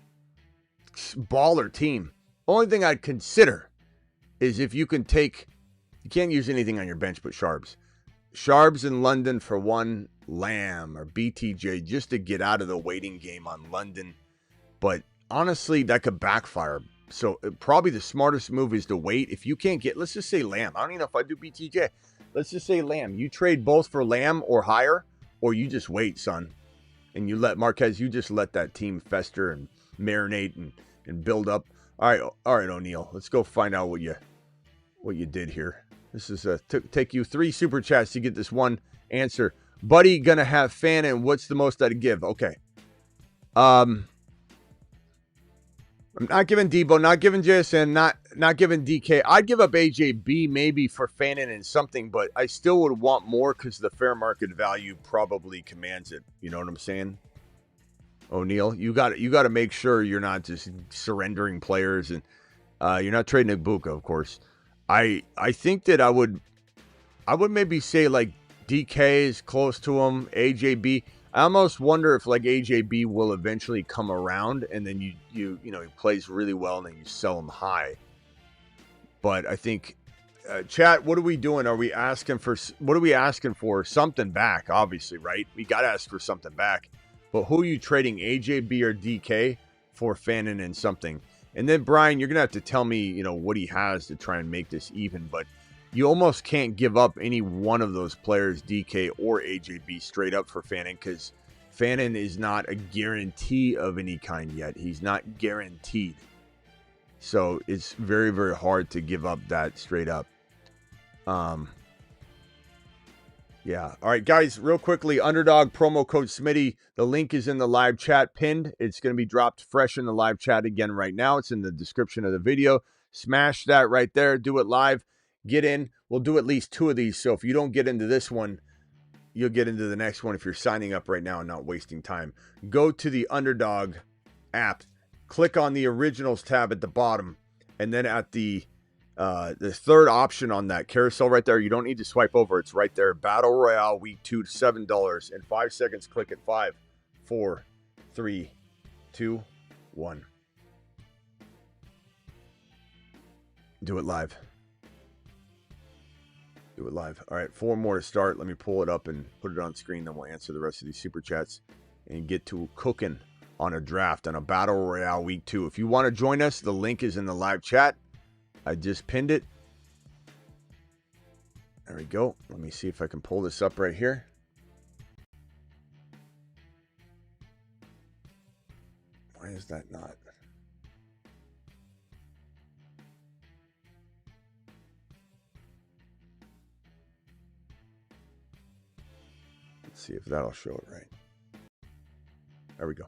Baller team. Only thing I'd consider is if you can take, you can't use anything on your bench but Sharps. Sharps in London for one, Lamb or BTJ, just to get out of the waiting game on London. But honestly, that could backfire. So probably the smartest move is to wait. If you can't get, let's just say Lamb. I don't even know if I do BTJ. Let's just say Lamb. You trade both for Lamb or higher, or you just wait, son. And you let Marquez, you just let that team fester and marinate and build up. All right, O'Neal. Let's go find out what you did here. This is take you 3 super chats to get this one answer. Buddy gonna have Fannin. What's the most I'd give? Okay. I'm not giving Debo, not giving JSN, not giving DK. I'd give up AJB maybe for Fannin and something, but I still would want more because the fair market value probably commands it. You know what I'm saying? O'Neal, you got to make sure you're not just surrendering players, and you're not trading Ibuka, of course. I think that I would maybe say like DK is close to him, AJB. I almost wonder if like AJB will eventually come around, and then you he plays really well, and then you sell him high. But I think, chat, what are we doing? What are we asking for? Something back, obviously, right? We got to ask for something back. But who are you trading, AJB or DK for Fannin and something? And then Brian, you're gonna have to tell me, what he has to try and make this even. But you almost can't give up any one of those players, DK or AJB, straight up for Fannin, because Fannin is not a guarantee of any kind yet. He's not guaranteed. So it's very, very hard to give up that straight up. Yeah. All right, guys, real quickly, Underdog promo code Smitty. The link is in the live chat pinned. It's going to be dropped fresh in the live chat again right now. It's in the description of the video. Smash that right there. Do it live. Get in. We'll do at least 2 of these. So if you don't get into this one, you'll get into the next one if you're signing up right now and not wasting time. Go to the Underdog app. Click on the Originals tab at the bottom. And then at the third option on that carousel right there, you don't need to swipe over. It's right there. Battle Royale Week 2, $7. In 5 seconds, click it. 5, 4, 3, 2, 1. Do it live. Do it live. All right, 4 more to start. Let me pull it up and put it on screen. Then we'll answer the rest of these super chats and get to cooking on a draft on a battle royale week 2. If you want to join us, the link is in the live chat. I just pinned it. There we go. Let me see if I can pull this up right here. Why is that not? Let's see if that'll show it right. There we go.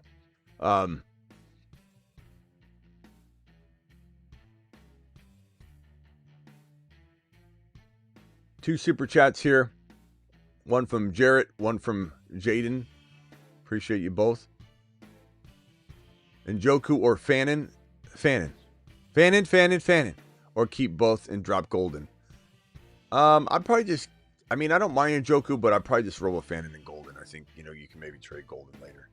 2 super chats here. One from Jarrett, one from Jaden. Appreciate you both. Njoku or Fannin. Fannin. Or keep both and drop Golden. I'd probably just, I don't mind Njoku, but I'd probably just roll with Fannin and Golden. I think, you can maybe trade Golden later.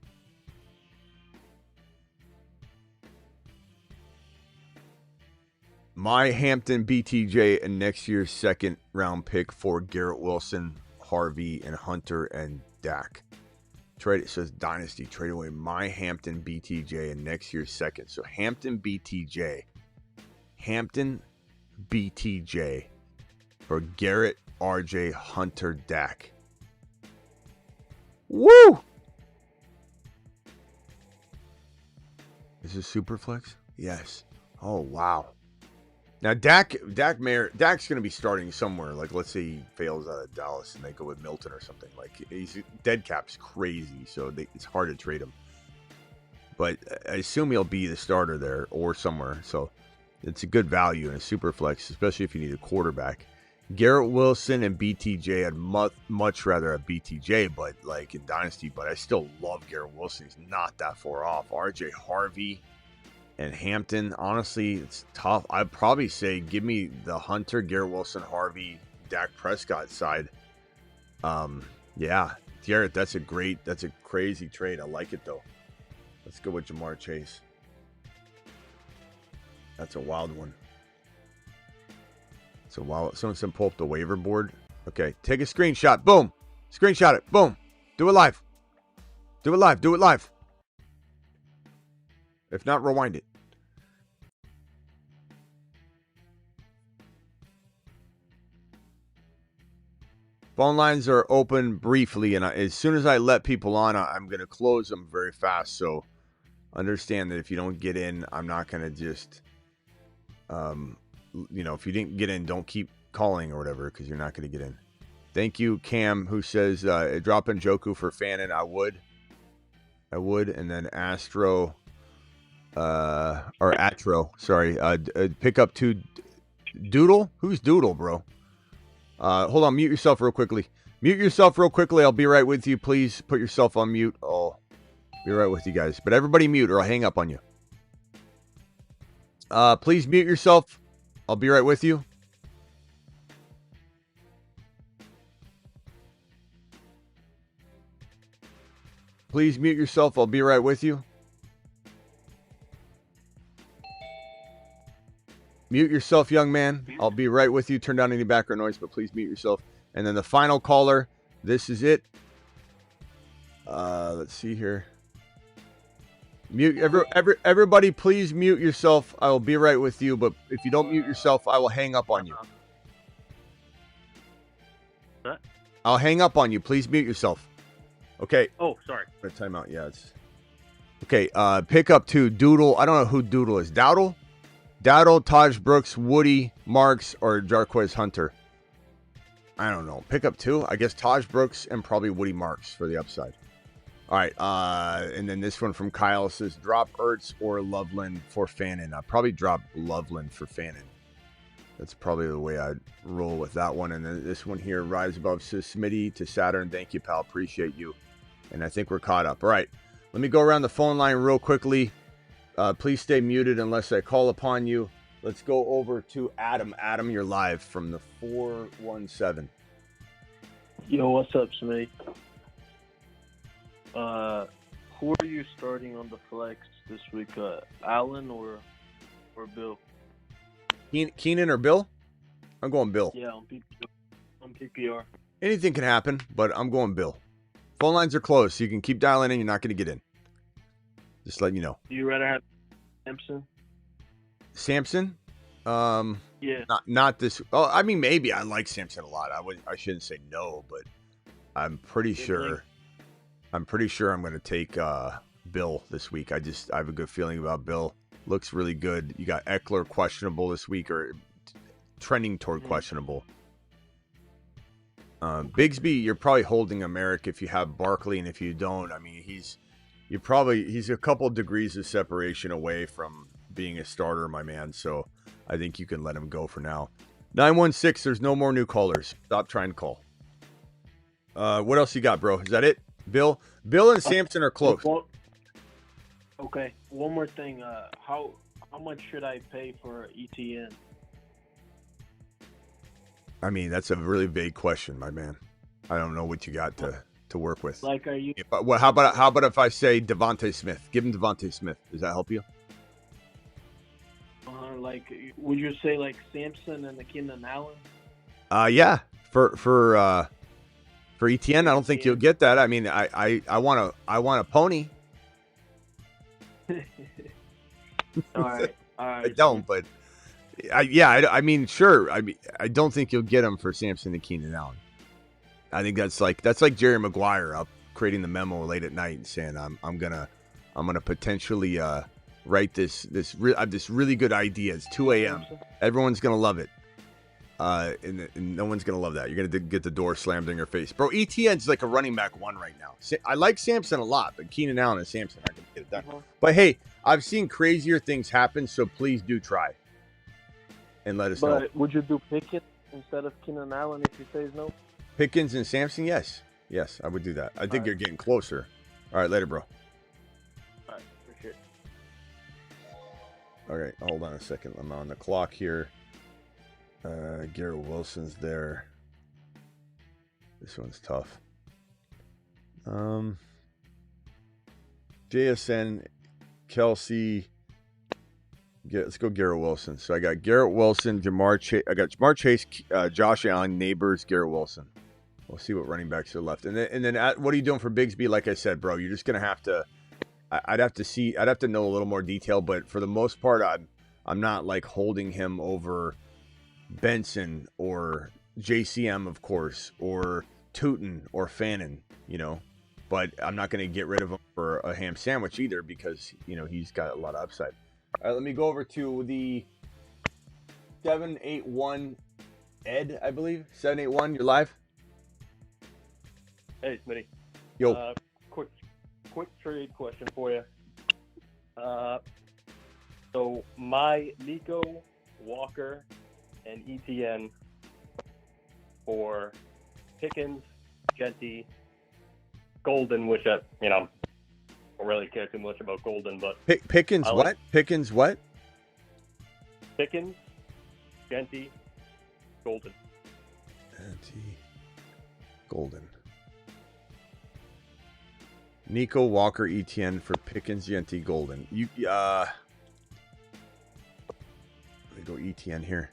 My Hampton BTJ and next year's 2nd round pick for Garrett Wilson, Harvey, and Hunter and Dak. Trade, it says Dynasty. Trade away my Hampton BTJ and next year's 2nd. So Hampton BTJ for Garrett, RJ, Hunter, Dak. Woo! Is this Superflex? Yes. Oh, wow. Now, Dak's going to be starting somewhere. Like, let's say he fails out of Dallas and they go with Milton or something. Like, dead cap's crazy, so it's hard to trade him. But I assume he'll be the starter there or somewhere. So it's a good value in a super flex, especially if you need a quarterback. Garrett Wilson and BTJ, I'd much rather have BTJ, but like in Dynasty. But I still love Garrett Wilson. He's not that far off. RJ, Harvey, and Hampton, honestly, it's tough. I'd probably say give me the Hunter, Garrett Wilson, Harvey, Dak Prescott side. Yeah, Garrett, that's a crazy trade. I like it though. Let's go with Jamar Chase. That's a wild one. So while someone said pull up the waiver board. Okay, take a screenshot. Boom. Screenshot it. Boom. Do it live. Do it live. Do it live. If not, rewind it. Phone lines are open briefly, and as soon as I let people on, I'm going to close them very fast. So understand that if you don't get in, I'm not going to just, if you didn't get in, don't keep calling or whatever, because you're not going to get in. Thank you, Cam, who says drop in Njoku for Fannin. I would. And then Astro, or Atro, sorry. Pick up 2 Doodle. Who's Doodle, bro? Hold on, mute yourself real quickly. I'll be right with you. Please put yourself on mute. I'll be right with you guys. But everybody mute or I'll hang up on you. Please mute yourself. I'll be right with you. Please mute yourself. I'll be right with you. Mute yourself, young man. I'll be right with you. Turn down any background noise, but please mute yourself. And then the final caller. This is it. Let's see here. Mute everybody. Please mute yourself. I will be right with you. But if you don't mute yourself, I will hang up on you. What? I'll hang up on you. Please mute yourself. Okay. Oh, sorry. Time out. Yeah, it's okay. Pick up 2 Doodle. I don't know who Doodle is. Dowdle, Taj Brooks, Woody Marks, or Jarquez Hunter. I don't know. Pick up 2. I guess Taj Brooks and probably Woody Marks for the upside. All right. And then this one from Kyle says drop Ertz or Loveland for Fannin. I'd probably drop Loveland for Fannin. That's probably the way I'd roll with that one. And then this one here, Rise Above, says Smitty to Saturn. Thank you, pal. Appreciate you. And I think we're caught up. All right. Let me go around the phone line real quickly. Please stay muted unless I call upon you. Let's go over to Adam. Adam, you're live from the 417. Yo, what's up, Smitty? Who are you starting on the flex this week? Allen or Bill? Keenan or Bill? I'm going Bill. Yeah, on PPR. Anything can happen, but I'm going Bill. Phone lines are closed, so you can keep dialing in. You're not going to get in. Just letting you know. Do you rather have Sampson? Samson? Yeah. Not this. Oh, I mean, maybe I like Samson a lot. I shouldn't say no, but I'm pretty sure. I'm pretty sure I'm going to take Bill this week. I have a good feeling about Bill. Looks really good. You got Eckler questionable this week, or trending toward questionable. Bigsby, you're probably holding him, Eric, if you have Barkley, and if you don't, I mean, he's a couple degrees of separation away from being a starter, my man. So I think you can let him go for now. 916, there's no more new callers. Stop trying to call. What else you got, bro? Is that it? Bill and Samson are close. Okay. One more thing. How much should I pay for ETN? I mean, that's a really vague question, my man. I don't know what you got to work with. Like, are you? Well, how about if I say Devontae Smith? Give him Devontae Smith. Does that help you? Like, would you say like Sampson and the Keenan Allen? Yeah. For ETN, I don't think you'll get that. I mean, I want a pony. All right. I don't, but I mean, sure. I mean, I don't think you'll get him for Samson and Keenan Allen. I think that's like Jerry Maguire up creating the memo late at night and saying I'm gonna potentially write this really good idea. It's 2 a.m. Everyone's gonna love it. And no one's gonna love that. You're gonna get the door slammed in your face, bro. ETN's like a running back one right now. I like Samson a lot, but Keenan Allen and Samson aren't gonna get it done. But hey, I've seen crazier things happen, so please do try and let us know. But would you do Pickett instead of Keenan Allen if he says no? Pickens and Samson, yes, I would do that. I think you're getting closer. All right, later, bro. All right, for sure. All right, hold on a second. I'm on the clock here. Garrett Wilson's there. This one's tough. JSN, Kelsey. Let's go Garrett Wilson. So I got Garrett Wilson, Jamar Chase. I got Jamar Chase, Josh Allen, Neighbors, Garrett Wilson. We'll see what running backs are left. And then what are you doing for Bigsby? Like I said, bro, you're just gonna have to. I'd have to know a little more detail, but for the most part, I'm not like holding him over Benson or JCM, of course, or Tootin or Fannin, but I'm not going to get rid of him for a ham sandwich either because, he's got a lot of upside. All right, let me go over to the 781 Ed, I believe. 781, you're live? Hey, Smitty. Yo. Quick trade question for you. So my Nico, Walker, and ETN for Pickens, Genty, Golden, which I don't really care too much about Golden, but Pickens what? Pickens what? Pickens, Genty, Golden. Golden. Nico, Walker, ETN for Pickens, Genty, Golden. Let me go ETN here.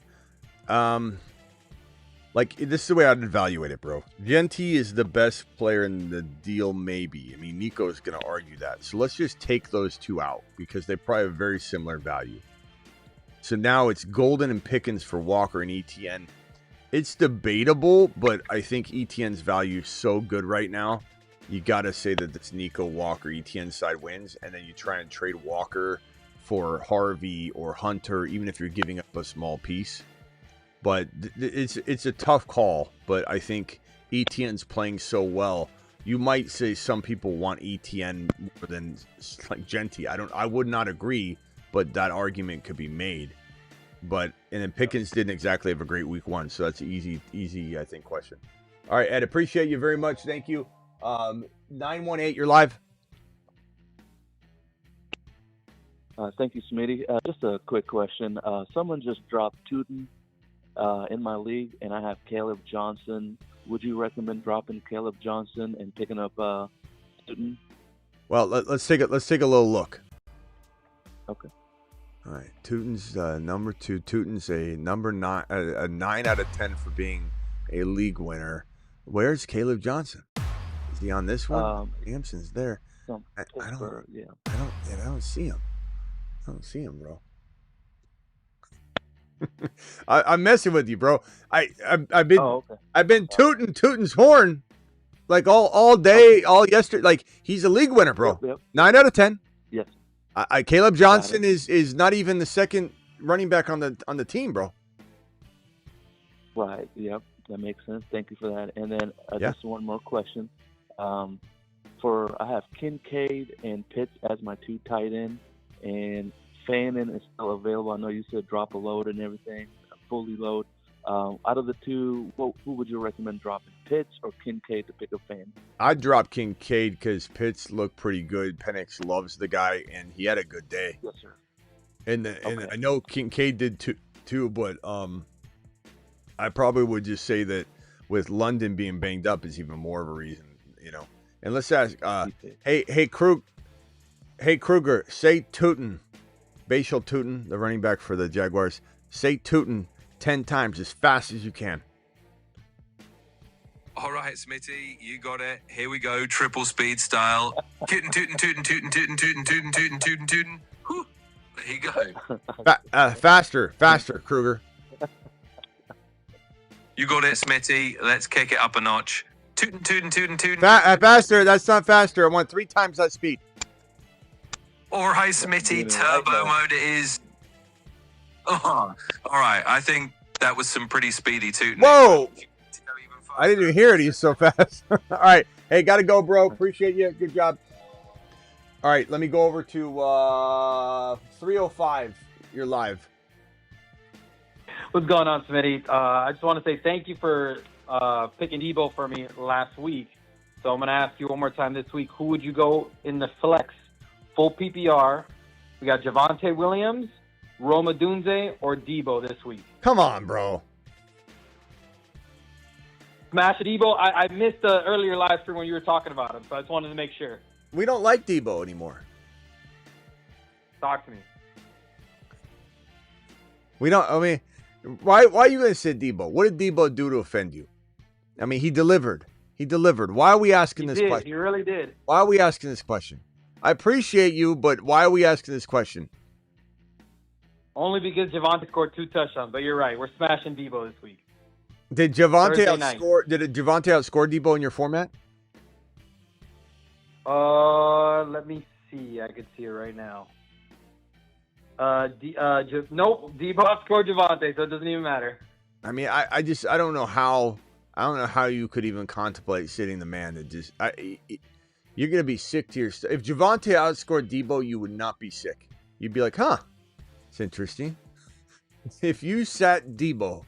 Like, this is the way I'd evaluate it, bro. Genty is the best player in the deal, maybe. I mean, Nico's going to argue that. So let's just take those two out because they probably have very similar value. So now it's Golden and Pickens for Walker and ETN. It's debatable, but I think ETN's value is so good right now. You got to say that this Nico, Walker, ETN side wins, and then you try and trade Walker for Harvey or Hunter, even if you're giving up a small piece. But it's a tough call, but I think ETN's playing so well. You might say some people want ETN more than like Genty. I would not agree, but that argument could be made. And then Pickens didn't exactly have a great week one, so that's an easy, I think, question. All right, Ed, appreciate you very much. Thank you. 918, you're live. Thank you, Smitty. Just a quick question. Someone just dropped Tootin in my league, and I have Caleb Johnson. Would you recommend dropping Caleb Johnson and picking up Tootin? Well, let's take a little look. Okay. All right, Tootin's number 2. Tootin's a number 9, a 9 out of 10 for being a league winner. Where's Caleb Johnson? Is he on this one? Hampson's there. I don't see him. I don't see him, bro. I'm messing with you, bro. I've been tooting Tootin's horn like all day, all yesterday. Like, he's a league winner, bro. Yep. 9 out of 10. Yes. Caleb Johnson is not even the second running back on the team, bro. Right. Yep. That makes sense. Thank you for that. And then just one more question. I have Kincaid and Pitts as my 2 tight ends, and Fannin is still available. I know you said drop a load and everything, fully load. Out of the 2, who would you recommend dropping, Pitts or Kincaid to pick up Fannin? I'd drop Kincaid because Pitts looked pretty good. Penix loves the guy, and he had a good day. Yes, sir. And I know Kincaid did too, but I probably would just say that with London being banged up is even more of a reason, you know. And let's ask, hey Kruger, say Tootin, Bashal Tootin, the running back for the Jaguars. Say Tootin 10 times as fast as you can. All right, Smitty, you got it. Here we go, triple speed style. Tootin, tootin, tootin, tootin, tootin, tootin, tootin, tootin, tootin, tootin. Whew. There you go. Faster, Kruger. You got it, Smitty. Let's kick it up a notch. Tootin, tootin, tootin, tootin. Faster. That's not faster. I want 3 times that speed. All right, Smitty. Turbo mode it is. Oh, all right. I think that was some pretty speedy tootin. Whoa! I didn't even hear it. He's so fast. All right. Hey, got to go, bro. Appreciate you. Good job. All right. Let me go over to 305. You're live. What's going on, Smitty? I just want to say thank you for picking Debo for me last week. So I'm going to ask you one more time this week. Who would you go in the flex full PPR? We got Javonte Williams, Roma Dunze, or Debo this week? Come on, bro. Smash Debo. I missed the earlier live stream when you were talking about him, so I just wanted to make sure. We don't like Debo anymore. Talk to me. We don't. I mean, why are you going to say Debo? What did Debo do to offend you? I mean, he delivered. Why are we asking this question? He really did. Why are we asking this question? I appreciate you, but why are we asking this question? Only because Javonte scored 2 touchdowns, but you're right. We're smashing Debo this week. Did Javonte outscore Debo in your format? Let me see. I could see it right now. Nope. Debo outscored Javonte, so it doesn't even matter. I mean, I don't know how you could even contemplate sitting the man that just you're gonna be sick to your stomach. If Javonte outscored Debo, you would not be sick. You'd be like, huh, it's interesting. If you sat Debo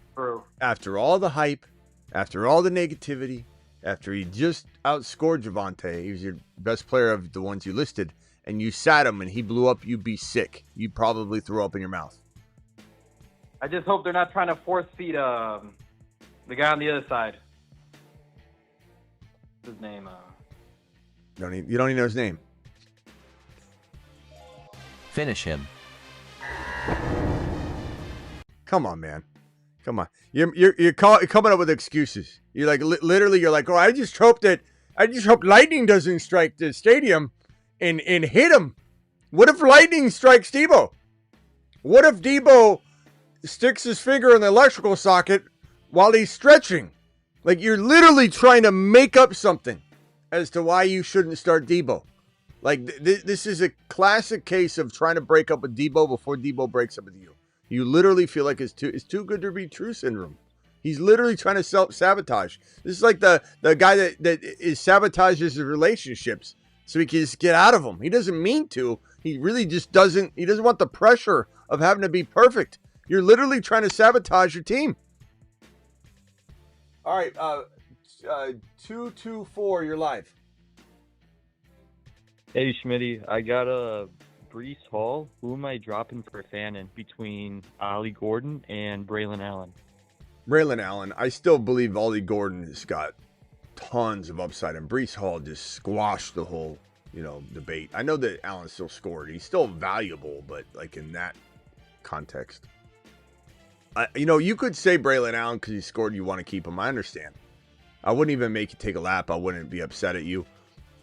after all the hype, after all the negativity, after he just outscored Javonte, he was your best player of the ones you listed, and you sat him and he blew up, you'd be sick. You'd probably throw up in your mouth. I just hope they're not trying to force feed the guy on the other side. What's his name? You don't even know his name. Finish him. Come on, man. Come on. You're coming up with excuses. You're like literally. You're like, oh, I just hope lightning doesn't strike the stadium and hit him. What if lightning strikes Debo? What if Debo sticks his finger in the electrical socket while he's stretching? Like, you're literally trying to make up something as to why you shouldn't start Debo. Like, this is a classic case of trying to break up with Debo before Debo breaks up with you. You literally feel like it's too good to be true syndrome. He's literally trying to self-sabotage. This is like the guy that sabotages his relationships so he can just get out of them. He doesn't mean to. He really just doesn't. He doesn't want the pressure of having to be perfect. You're literally trying to sabotage your team. All right, 224, you're live. Hey, Schmitty, I got a Breece Hall. Who am I dropping for Fannin between Ollie Gordon and Braylon Allen? Braylon Allen. I still believe Ollie Gordon has got tons of upside, and Breece Hall just squashed the whole, debate. I know that Allen still scored. He's still valuable, but like in that context. You could say Braylon Allen because he scored. You want to keep him. I understand. I wouldn't even make you take a lap. I wouldn't be upset at you.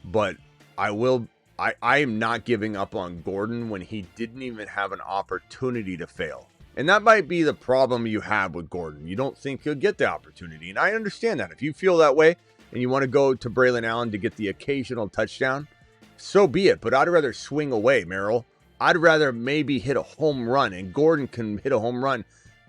But I will. I am not giving up on Gordon when he didn't even have an opportunity to fail. And that might be the problem you have with Gordon. You don't think he'll get the opportunity. And I understand that. If you feel that way and you want to go to Braylon Allen to get the occasional touchdown, so be it. But I'd rather swing away, Merrill. I'd rather maybe hit a home run, and Gordon can hit a home run.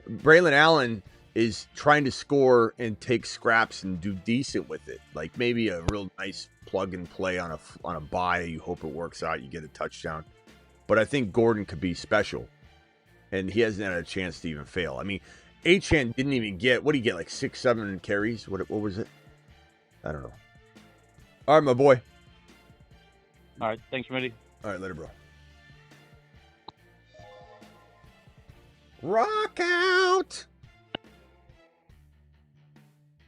Braylon Allen is trying to score and take scraps and do decent with it. Like maybe a real nice plug and play on a bye. You hope it works out. You get a touchdown. But I think Gordon could be special. And he hasn't had a chance to even fail. I mean, Achane didn't even get, what did he get, like 6-7 carries? What was it? I don't know. All right, my boy. All right. Thanks, Smitty. All right, later, bro. Rock out.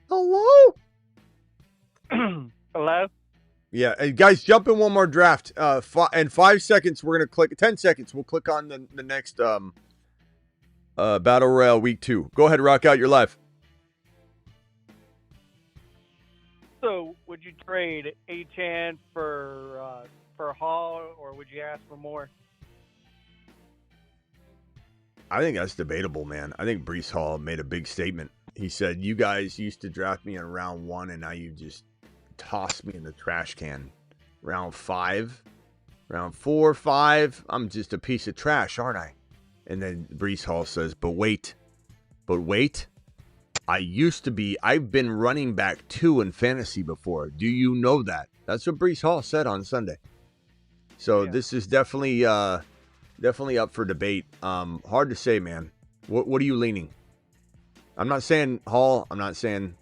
Hello? Hello? Yeah, hey, guys, jump in one more draft. In 5 seconds, we're going to click, 10 seconds, we'll click on the next Battle Royale Week 2. Go ahead, rock out, you're live. So, would you trade Achane for Hall, or would you ask for more? I think that's debatable, man. I think Breece Hall made a big statement. He said, you guys used to draft me in round 1, and now you just tossed me in the trash can. Round 5, round 4, 5, I'm just a piece of trash, aren't I? And then Breece Hall says, but wait, I've been running back 2 in fantasy before. Do you know that? That's what Breece Hall said on Sunday. So This is definitely up for debate. Hard to say, man. What are you leaning? I'm not saying Hall. I'm not saying.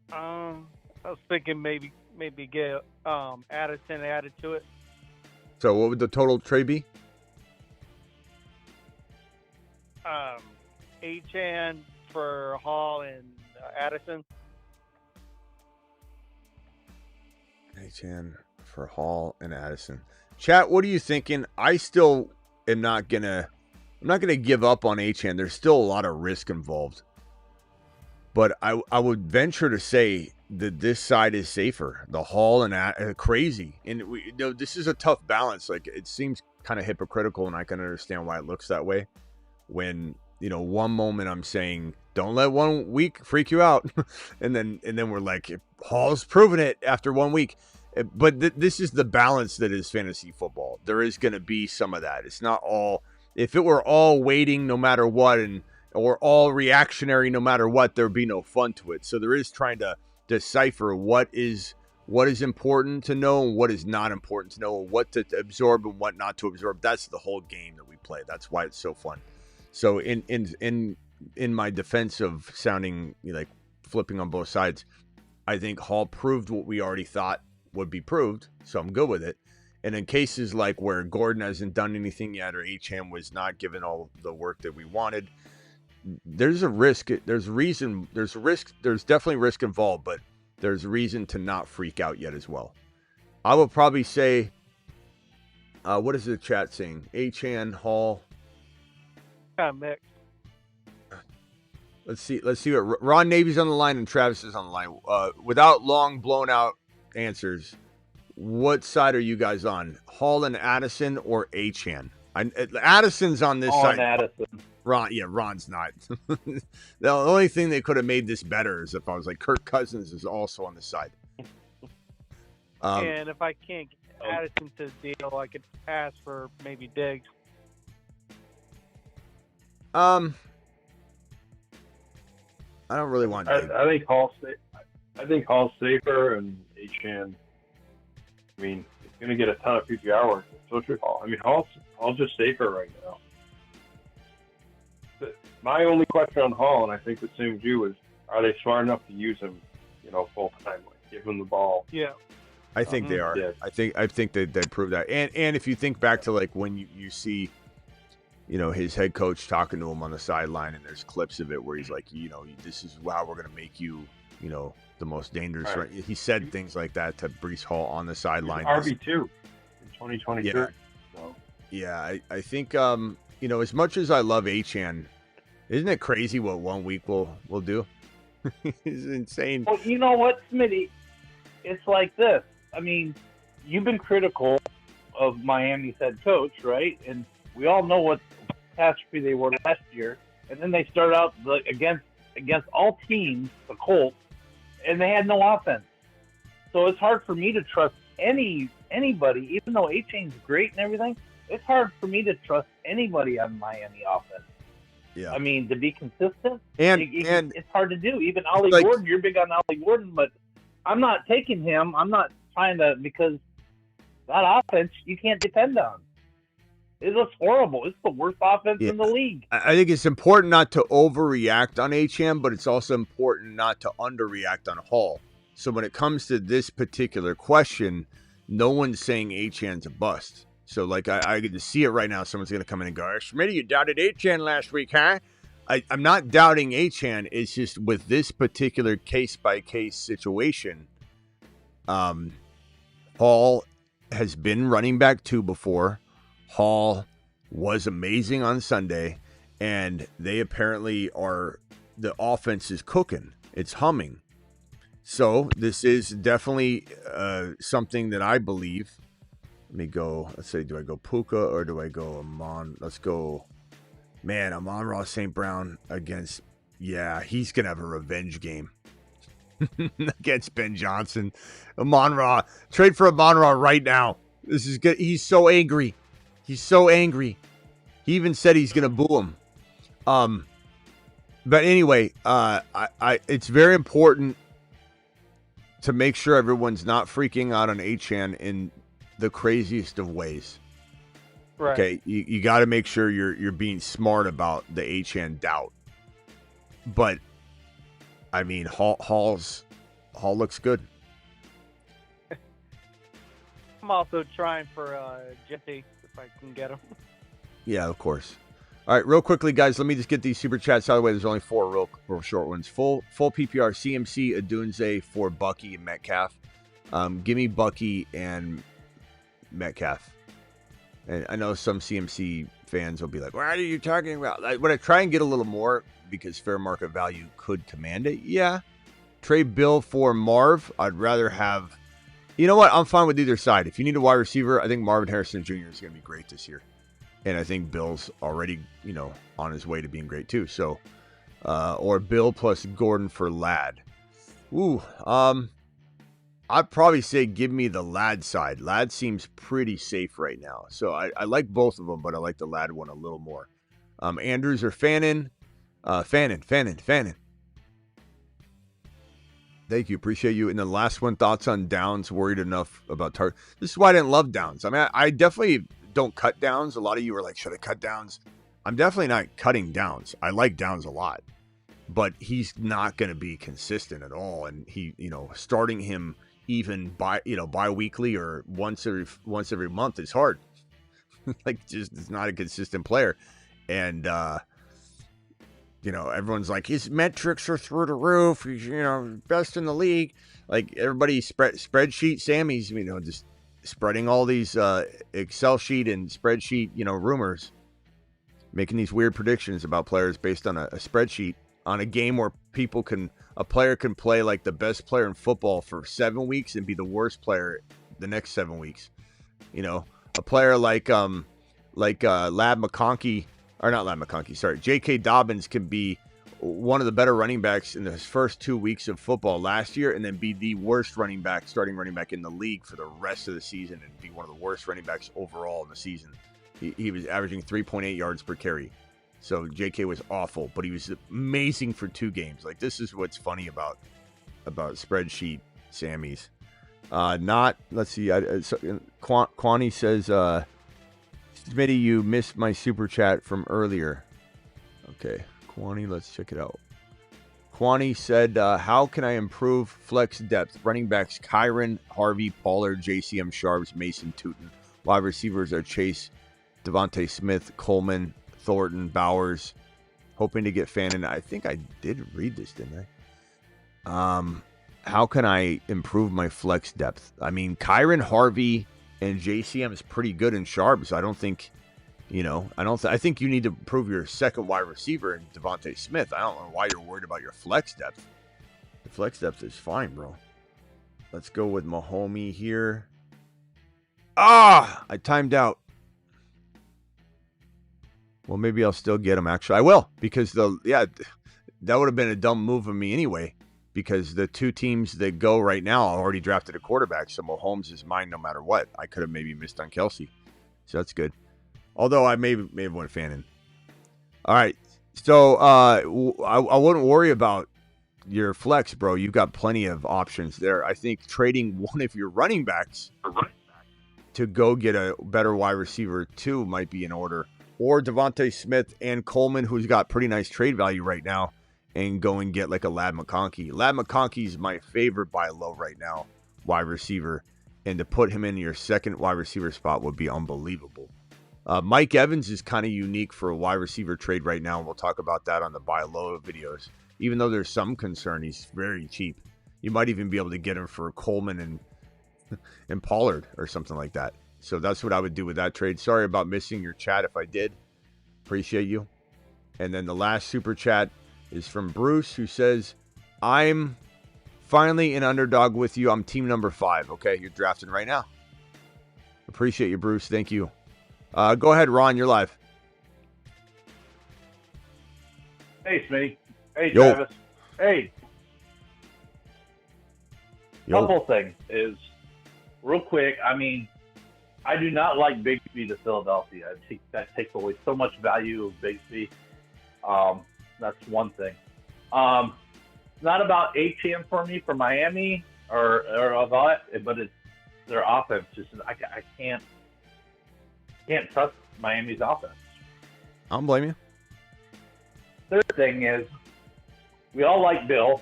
I was thinking maybe get Addison added to it. So what would the total trade be? Achane for Hall and Addison. Achane for Hall and Addison. Chat, what are you thinking? I still am not gonna give up on Achane. There's still a lot of risk involved. But I would venture to say that this side is safer. The Hall and crazy. And this is a tough balance. Like, it seems kind of hypocritical, and I can understand why it looks that way. When, one moment I'm saying, don't let 1 week freak you out. and then we're like, Hall's proven it after 1 week. But this is the balance that is fantasy football. There is going to be some of that. It's not all, if it were all waiting no matter what, or all reactionary no matter what, there'd be no fun to it. So there is trying to decipher what is important to know and what is not important to know, and what to absorb and what not to absorb. That's the whole game that we play. That's why it's so fun. So in my defense of sounding like flipping on both sides, I think Hall proved what we already thought would be proved, so I'm good with it. And in cases like where Gordon hasn't done anything yet, or Achane was not given all the work that we wanted, there's a risk. There's definitely risk involved, but there's reason to not freak out yet as well. I will probably say, what is the chat saying? Achane, Hall. Kind of mixed. Let's see what Ron Navy's on the line and Travis is on the line. Without long blown out answers, what side are you guys on? Hall and Addison or Achane? Addison's on this side. Addison. Ron's not. The only thing that could have made this better is if I was like, Kirk Cousins is also on the side. And if I can't get Addison to the deal, I could ask for maybe Diggs. I don't really want. I think Hall's safer, and Achane. I mean, he's going to get a ton of PPR work. So should Hall. I mean, Hall's just safer right now. My only question on Hall, and I think the same as you, is are they smart enough to use him, full time, like give him the ball? Yeah, I think they are. Yeah. I think they proved that. And if you think back to like when you see, his head coach talking to him on the sideline, and there's clips of it where he's like, this is how we're going to make you, the most dangerous. Right. He said things like that to Breece Hall on the sideline. RB2 in 2022. Yeah. So. Yeah, I think as much as I love Achane, isn't it crazy what 1 week will do? It's insane. Well, you know what, Smitty? It's like this. I mean, you've been critical of Miami's head coach, right? And we all know what catastrophe they were last year. And then they start out against all teams, the Colts, and they had no offense. So it's hard for me to trust anybody, even though Achane's great and everything. It's hard for me to trust anybody on Miami offense. Yeah. I mean, to be consistent, and it's hard to do. Even Ollie like, Gordon, you're big on Ollie Gordon, but I'm not taking him. I'm not trying to, because that offense you can't depend on. It looks horrible. It's the worst offense in the league. I think it's important not to overreact on Achane, but it's also important not to underreact on Hall. So when it comes to this particular question, no one's saying Achane's a bust. So, like, I get to see it right now. Someone's going to come in and go, Smitty, you doubted Achane last week, huh? I'm not doubting Achane. It's just with this particular case-by-case situation, Hall has been running back 2 before. Hall was amazing on Sunday, and they apparently the offense is cooking. It's humming. So this is definitely something that I believe. Let me go. Let's say, do I go Puka or do I go Amon? Let's go. Man, Amon-Ra St. Brown against. Yeah, he's going to have a revenge game against Ben Johnson. Amon-Ra. Trade for Amon-Ra right now. This is good. He's so angry. He's so angry. He even said he's going to boo him. But anyway, it's very important to make sure everyone's not freaking out on Achane in the craziest of ways. Right. Okay, you got to make sure you're being smart about the Achane doubt. But I mean, Hall looks good. I'm also trying for Jesse if I can get him. Yeah, of course. All right, real quickly, guys, let me just get these super chats out of the way. There's only 4 real short ones. Full PPR, CMC, Adunze for Bucky and Metcalf. Give me Bucky and Metcalf. And I know some CMC fans will be like, what are you talking about? When I try and get a little more because fair market value could command it, yeah. Trade Bill for Marv. I'd rather have... You know what? I'm fine with either side. If you need a wide receiver, I think Marvin Harrison Jr. is going to be great this year. And I think Bill's already, on his way to being great too. So, or Bill plus Gordon for Ladd. Ooh, I'd probably say give me the Ladd side. Ladd seems pretty safe right now. So I like both of them, but I like the Ladd one a little more. Andrews or Fannin? Fannin. Thank you. Appreciate you. And the last one, thoughts on Downs, worried enough about target. This is why I didn't love Downs. I mean, I definitely don't cut Downs. A lot of you are like, should I cut Downs? I'm definitely not cutting Downs. I like Downs a lot, but he's not going to be consistent at all. And he, starting him even bi-weekly or once every month is hard. Just it's not a consistent player. And, everyone's like, his metrics are through the roof. He's, best in the league. Like everybody spreadsheet Sammy's, just spreading all these Excel sheet and spreadsheet, rumors, making these weird predictions about players based on a spreadsheet on a game where a player can play like the best player in football for 7 weeks and be the worst player the next 7 weeks. A player like J.K. Dobbins can be one of the better running backs in the first 2 weeks of football last year and then be the worst starting running back in the league for the rest of the season and be one of the worst running backs overall in the season. He was averaging 3.8 yards per carry. So J.K. was awful, but he was amazing for 2 games. Like, this is what's funny about spreadsheet Sammys. Let's see. Kwani says, Smitty, you missed my super chat from earlier. Okay, Kwani, let's check it out. Kwani said, how can I improve flex depth? Running backs, Kyron, Harvey, Pollard, JCM, Sharps, Mason, Tootin. Wide receivers are Chase, Devontae Smith, Coleman, Thornton, Bowers. Hoping to get Fannin. I think I did read this, didn't I? How can I improve my flex depth? I mean, Kyron, Harvey, and JCM is pretty good in Sharps. I don't think You know, I think you need to prove your second wide receiver in Devontae Smith. I don't know why you're worried about your flex depth. The flex depth is fine, bro. Let's go with Mahomey here. I timed out. Well, maybe I'll still get him. Actually, I will, because that would have been a dumb move of me anyway, because the two teams that go right now already drafted a quarterback, so Mahomes is mine no matter what. I could have maybe missed on Kelsey, so that's good. Although I may have went Fannin. All right, so I wouldn't worry about your flex, bro. You've got plenty of options there. I think trading one of your running backs to go get a better wide receiver too might be in order. Or Devontae Smith and Coleman, who's got pretty nice trade value right now, and go and get like a Ladd McConkey. Ladd McConkey's my favorite buy low right now, wide receiver. And to put him in your second wide receiver spot would be unbelievable. Mike Evans is kind of unique for a wide receiver trade right now, and we'll talk about that on the buy low videos. Even though there's some concern, he's very cheap. You might even be able to get him for Coleman and Pollard or something like that. So that's what I would do with that trade. Sorry about missing your chat if I did. Appreciate you. And then the last super chat is from Bruce, who says, I'm finally an underdog with you. I'm team number 5. Okay, you're drafting right now. Appreciate you, Bruce. Thank you. Go ahead, Ron. You're live. Hey, Smitty. Hey, Yo. Travis. Hey. Yo. Couple things is, real quick, I mean, I do not like Bigsby to Philadelphia. I think that takes away so much value of Bigsby. That's one thing. Not about Achane for me for Miami or that, but it's their offense. Just I can't trust Miami's offense. I don't blame you. Third thing is, we all like Bill,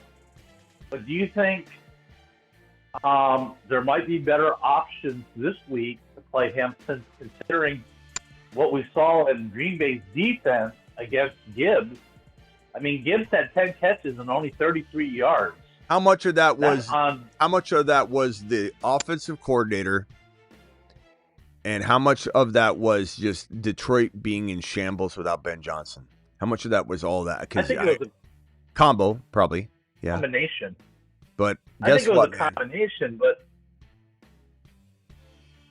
but do you think there might be better options this week to play him, considering what we saw in Green Bay's defense against Gibbs? I mean, Gibbs had 10 catches and only 33 yards. How much of that was the offensive coordinator, and how much of that was just Detroit being in shambles without Ben Johnson? How much of that was all that? I think it was a combo, probably. Yeah. combination. But I guess think it was what, a man? combination, but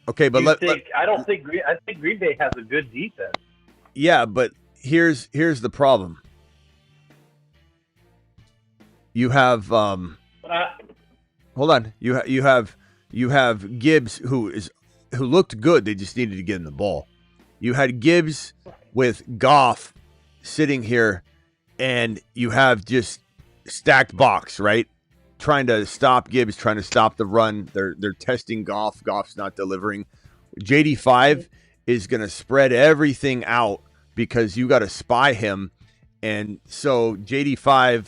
Okay, but I think Green Bay has a good defense. yeah, but here's the problem. You have hold on. You have Gibbs who looked good. They just needed to get him the ball. You had Gibbs with Goff sitting here, and you have just stacked box, right? Trying to stop Gibbs, trying to stop the run. They're testing Goff. Goff's not delivering. JD5 is going to spread everything out because you got to spy him. And so JD5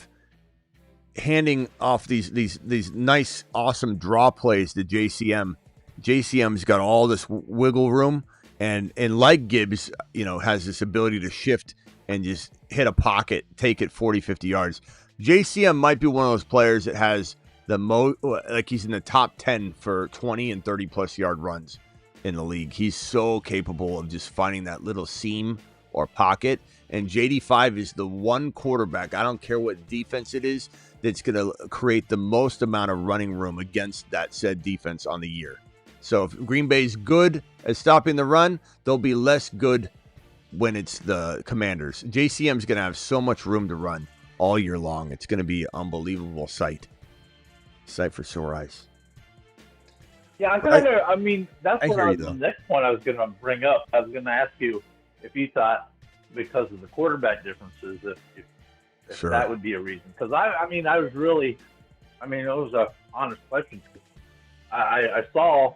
handing off these nice, awesome draw plays to JCM. JCM's got all this wiggle room, and like Gibbs, has this ability to shift and just hit a pocket, take it 40, 50 yards. JCM might be one of those players that has the most, like he's in the top 10 for 20 and 30 plus yard runs in the league. He's so capable of just finding that little seam or pocket. And JD5 is the one quarterback, I don't care what defense it is, that's going to create the most amount of running room against that said defense on the year. So if Green Bay's good at stopping the run, they'll be less good when it's the Commanders. JCM's going to have so much room to run all year long. It's going to be an unbelievable sight for sore eyes. Yeah, that's the next point I was going to bring up. I was going to ask you if you thought, because of the quarterback differences, if Sure. that would be a reason. Because it was a honest question. I saw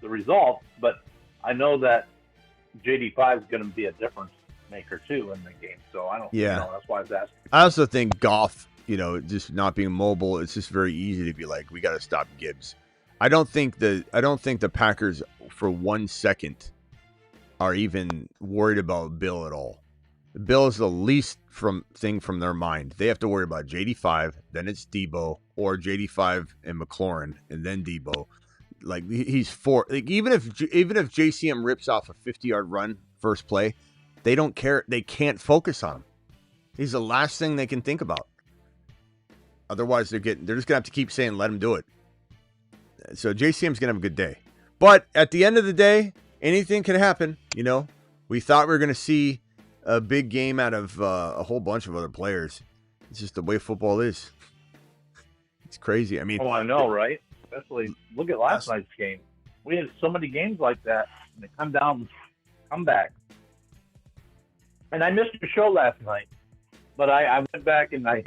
the results, but I know that JD5 is going to be a difference maker too in the game. So I don't. Yeah. That's why I was asking. I also think Goff, just not being mobile, it's just very easy to be like, we got to stop Gibbs. I don't think the Packers for 1 second are even worried about Bill at all. Bill is the least thing from their mind. They have to worry about JD5, then it's Debo, or JD5 and McLaurin, and then Debo. Like he's for like even if JCM rips off a 50-yard run first play, they don't care. They can't focus on him. He's the last thing they can think about. Otherwise, they're just gonna have to keep saying, "Let him do it." So JCM's gonna have a good day. But at the end of the day, anything can happen. You know, we thought we were gonna see a big game out of a whole bunch of other players. It's just the way football is. It's crazy. I mean, oh, I know, right? Especially look at last night's game. We had so many games like that. And they come down, come back. And I missed your show last night, but I went back and I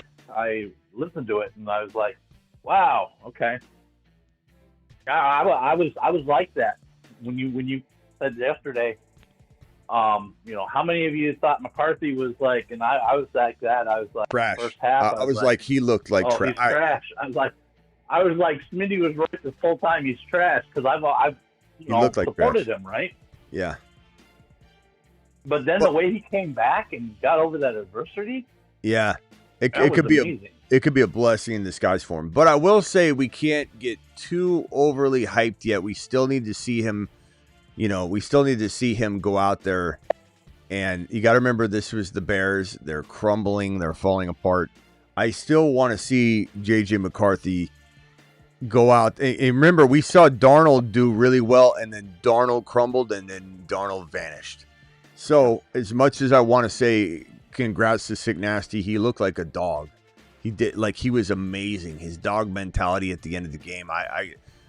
listened to it and I was like, wow, okay. I was like that when you said yesterday. You know, how many of you thought McCarthy was like, and I was like that. I was like, trash. First half, I was like, he looked like trash. He's trash. I was like, Smitty was right this whole time. He's trash because I've supported him, right? Yeah. But then the way he came back and got over that adversity. Yeah, it could be a blessing in disguise for him. But I will say we can't get too overly hyped yet. We still need to see him. You know, we still need to see him go out there. And you got to remember, this was the Bears. They're crumbling. They're falling apart. I still want to see J.J. McCarthy go out. And remember, we saw Darnold do really well, and then Darnold crumbled, and then Darnold vanished. So as much as I want to say congrats to Sick Nasty, he looked like a dog. He was amazing. His dog mentality at the end of the game.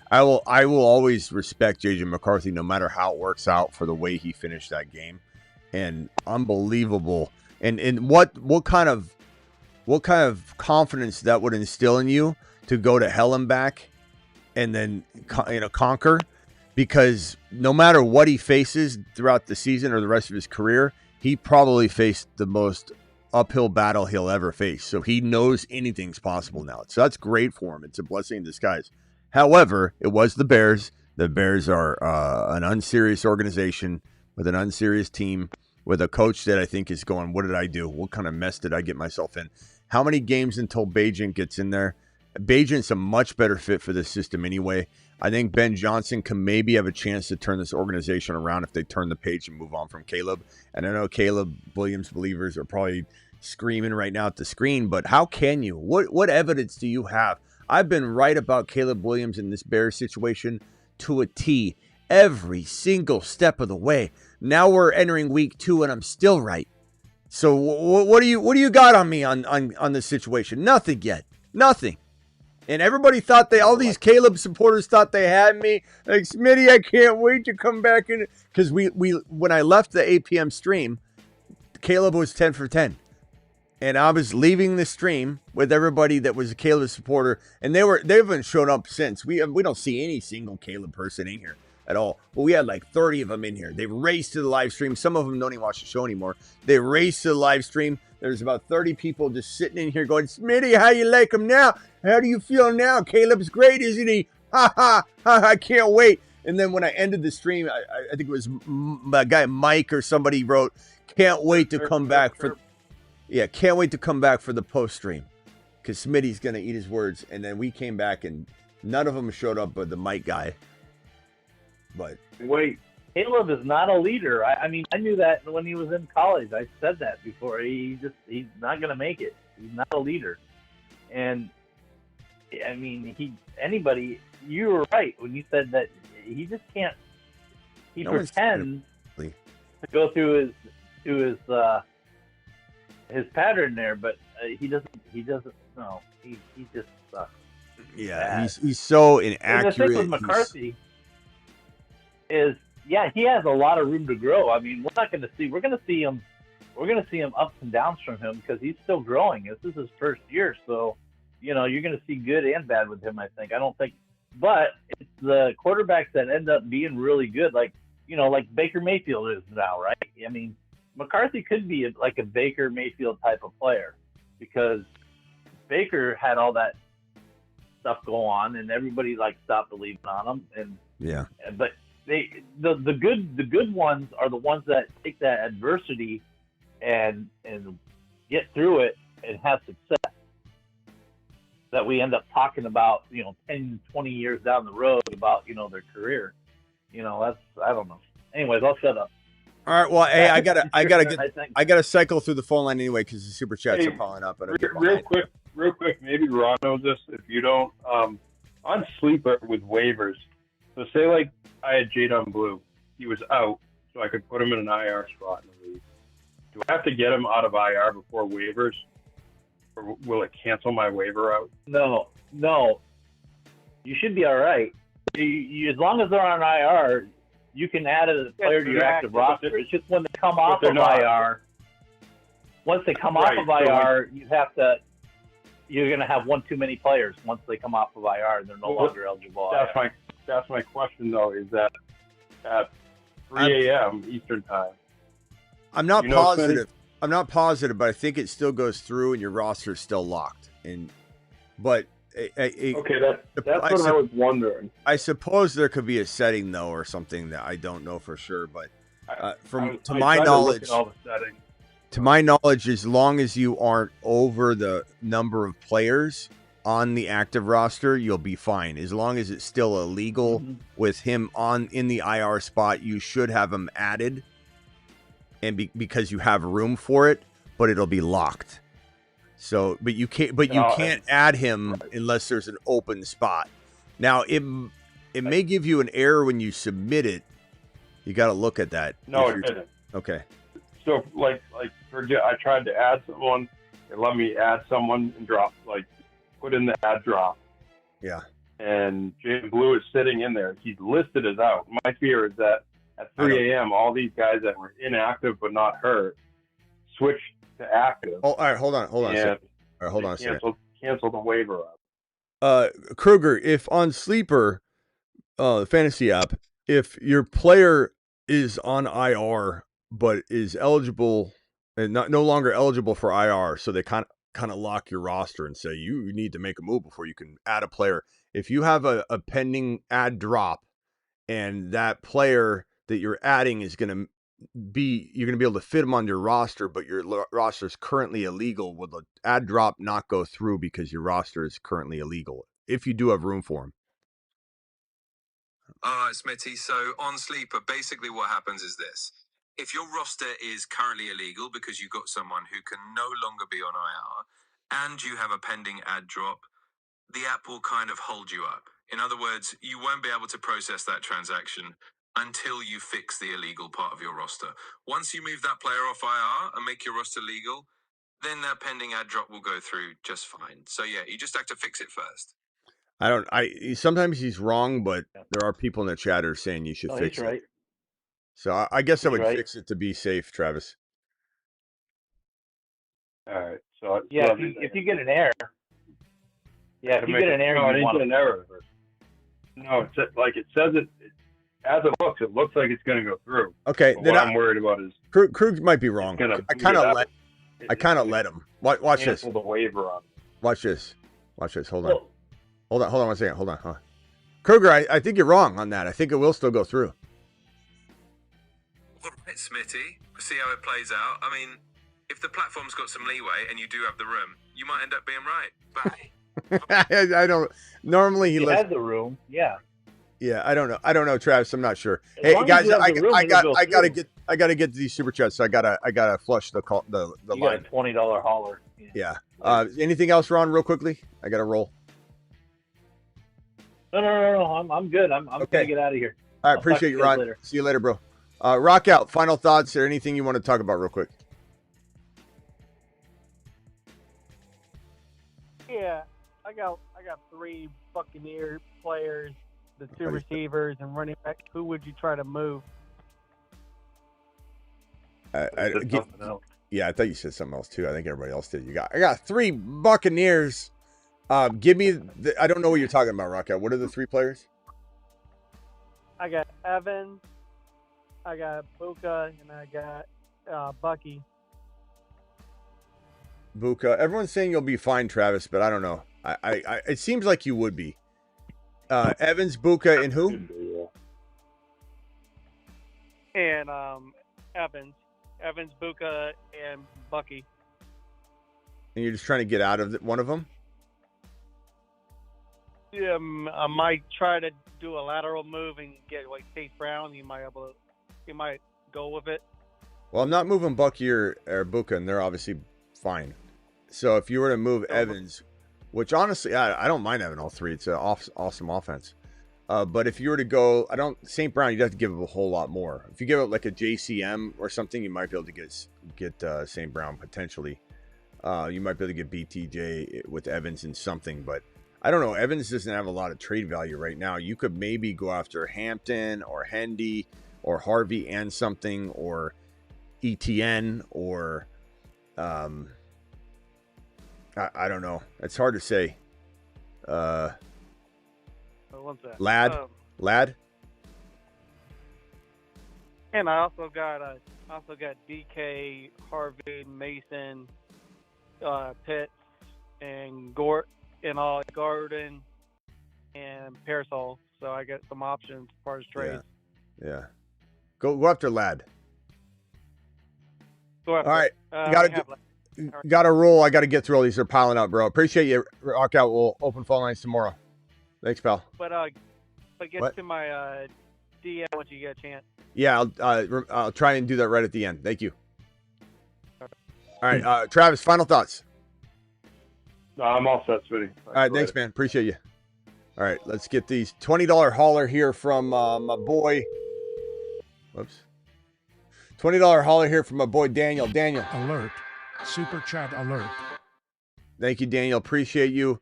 I will always respect J.J. McCarthy no matter how it works out for the way he finished that game. And unbelievable. And what kind of confidence that would instill in you to go to hell and back and then conquer, because no matter what he faces throughout the season or the rest of his career, he probably faced the most uphill battle he'll ever face. So he knows anything's possible now. So that's great for him. It's a blessing in disguise. However, it was the Bears. The Bears are an unserious organization with an unserious team, with a coach that I think is going, what did I do? What kind of mess did I get myself in? How many games until Bajent gets in there? Bajent's a much better fit for this system anyway. I think Ben Johnson can maybe have a chance to turn this organization around if they turn the page and move on from Caleb. And I know Caleb Williams believers are probably screaming right now at the screen, but how can you? What evidence do you have? I've been right about Caleb Williams in this Bears situation to a T every single step of the way. Now we're entering week 2 and I'm still right. So what do you got on me on this situation? Nothing yet. Nothing. And everybody thought all these Caleb supporters thought they had me. Like, Smitty, I can't wait to come back in. Because when I left the 8 p.m. stream, Caleb was 10 for 10. And I was leaving the stream with everybody that was a Caleb supporter. And they haven't shown up since. We don't see any single Caleb person in here at all. But we had like 30 of them in here. They raced to the live stream. Some of them don't even watch the show anymore. They raced to the live stream. There's about 30 people just sitting in here going, Smitty, how you like him now? How do you feel now? Caleb's great, isn't he? Ha, ha, ha, I can't wait. And then when I ended the stream, I think it was a guy, Mike or somebody wrote, can't wait to come back for... Yeah, can't wait to come back for the post stream because Smitty's going to eat his words. And then we came back and none of them showed up but the Mike guy. But wait, Caleb is not a leader. I mean, I knew that when he was in college. I said that before. He's not going to make it. He's not a leader. And I mean, you were right when you said that he just can't. He pretends to go through his pattern there, but he doesn't. No, he just sucks. Yeah, he's so inaccurate. And the thing with McCarthy is, yeah, he has a lot of room to grow. I mean, we're going to see him ups and downs from him because he's still growing. This is his first year, so you're going to see good and bad with him. I don't think, but it's the quarterbacks that end up being really good, like Baker Mayfield is now, right? I mean, McCarthy could be like a Baker Mayfield type of player because Baker had all that stuff go on and everybody stopped believing on him. And yeah, but the good ones are the ones that take that adversity and get through it and have success. that we end up talking about, 10, 20 years down the road about, their career. I don't know. Anyways, I'll shut up. All right. Well, hey, I gotta cycle through the phone line anyway because the super chats are piling up. And real quick, maybe Ron knows this. If you don't, on Sleeper with waivers. So say like I had Jadon Blue, he was out, so I could put him in an IR spot in the league. Do I have to get him out of IR before waivers, or will it cancel my waiver out? No. You should be all right. As long as they're on IR, you can add a player to your active roster. It's just when they come off of IR. Once they come off of IR, you're going to have one too many players once they come off of IR and they're no longer eligible. That's my question though. Is that at 3 a.m. Eastern time? I'm not positive. I'm not positive, but I think it still goes through and your roster is still locked. But okay, that's what I was wondering. I suppose there could be a setting though, or something that I don't know for sure. But to my knowledge, as long as you aren't over the number of players on the active roster, you'll be fine. As long as it's still illegal with him in the IR spot, you should have him added, and because you have room for it, but it'll be locked. So, but you can't add him unless there's an open spot. Now, it may give you an error when you submit it. You got to look at that. No, it didn't. Okay. So, I tried to add someone. It let me add someone and put in the add drop. Yeah. And Jay Blue is sitting in there. He's listed as out. My fear is that at 3 a.m., all these guys that were inactive but not hurt switched to active. Oh, all right. Hold on a second. All right, hold on a second. Cancel the waiver up. Kruger, if on Sleeper, the fantasy app, if your player is on IR but is eligible and no longer eligible for IR, so they kind of lock your roster and say you need to make a move before you can add a player. If you have a pending add drop and that player that you're adding is going to you're going to be able to fit them on your roster, but your roster is currently illegal, will the add drop not go through because your roster is currently illegal if you do have room for them? All right, Smitty. So on Sleeper, basically what happens is this. If your roster is currently illegal because you've got someone who can no longer be on IR and you have a pending add drop, the app will kind of hold you up. In other words, you won't be able to process that transaction until you fix the illegal part of your roster. Once you move that player off IR and make your roster legal, then that pending add drop will go through just fine. So yeah, you just have to fix it first. Sometimes he's wrong, but there are people in the chat who are saying you should fix it. Right. So I guess I would fix it to be safe, Travis. All right. So if you get an error, you want an error. No, it says it. As it looks like it's going to go through. Okay, but what I'm worried about is Krug might be wrong. I kind of let him. Watch this. The waiver on. Watch this. Hold on. Hold on 1 second. Hold on. Kruger, I think you're wrong on that. I think it will still go through. All right, Smitty. We'll see how it plays out. I mean, if the platform's got some leeway and you do have the room, you might end up being right. Bye. I don't. Normally he had the room. Yeah. Yeah, I don't know, Travis. I'm not sure. Hey guys, I gotta get these super chats, so I gotta flush the line. Got a $20 hauler. Yeah. Anything else, Ron? Real quickly, I gotta roll. No. I'm good. I'm okay. Gonna get out of here. All right, appreciate you, Ron. See you later, bro. Rock out. Final thoughts or anything you want to talk about, real quick? Yeah, I got 3 Buccaneer players. The 2 receivers and running back. Who would you try to move? Yeah, I thought you said something else too. I think everybody else did. I got 3 Buccaneers. Give me. I don't know what you're talking about, Rockout. What are the 3 players? I got Evans, I got Buka, and I got Bucky. Buka. Everyone's saying you'll be fine, Travis, but I don't know. I it seems like you would be. Evans, Buka, and who? And Evans, Buka, and Bucky. And you're just trying to get out of one of them? I might try to do a lateral move and get like Chase Brown. He might go with it. Well, I'm not moving Bucky or Buka, and they're obviously fine. So if you were to move Evans, which honestly, I don't mind having all three. It's an awesome offense. But if you were to go, St. Brown, you'd have to give up a whole lot more. If you give up like a JCM or something, you might be able to get St. Brown potentially. You might be able to get BTJ with Evans and something, but I don't know. Evans doesn't have a lot of trade value right now. You could maybe go after Hampton or Hendy or Harvey and something, or ETN, or I don't know. It's hard to say. What's that? Lad. And I also got DK, Harvey, Mason, Pitts, and Gordon and Parasol. So I get some options as far as trades. Yeah. Go after Lad. All right. Got to roll. I got to get through all these. They're piling up, bro. Appreciate you. Rock out. We'll open phone lines tomorrow. Thanks, pal. But get to my DM once you get a chance. Yeah, I'll try and do that right at the end. Thank you. All right, Travis, final thoughts. No, I'm all set, Smitty. All right, thanks, man. Appreciate you. All right, let's get these $20 hauler here from my boy. Whoops. $20 hauler here from my boy Daniel. Daniel. Alert. Super chat alert. Thank you, Daniel. Appreciate you.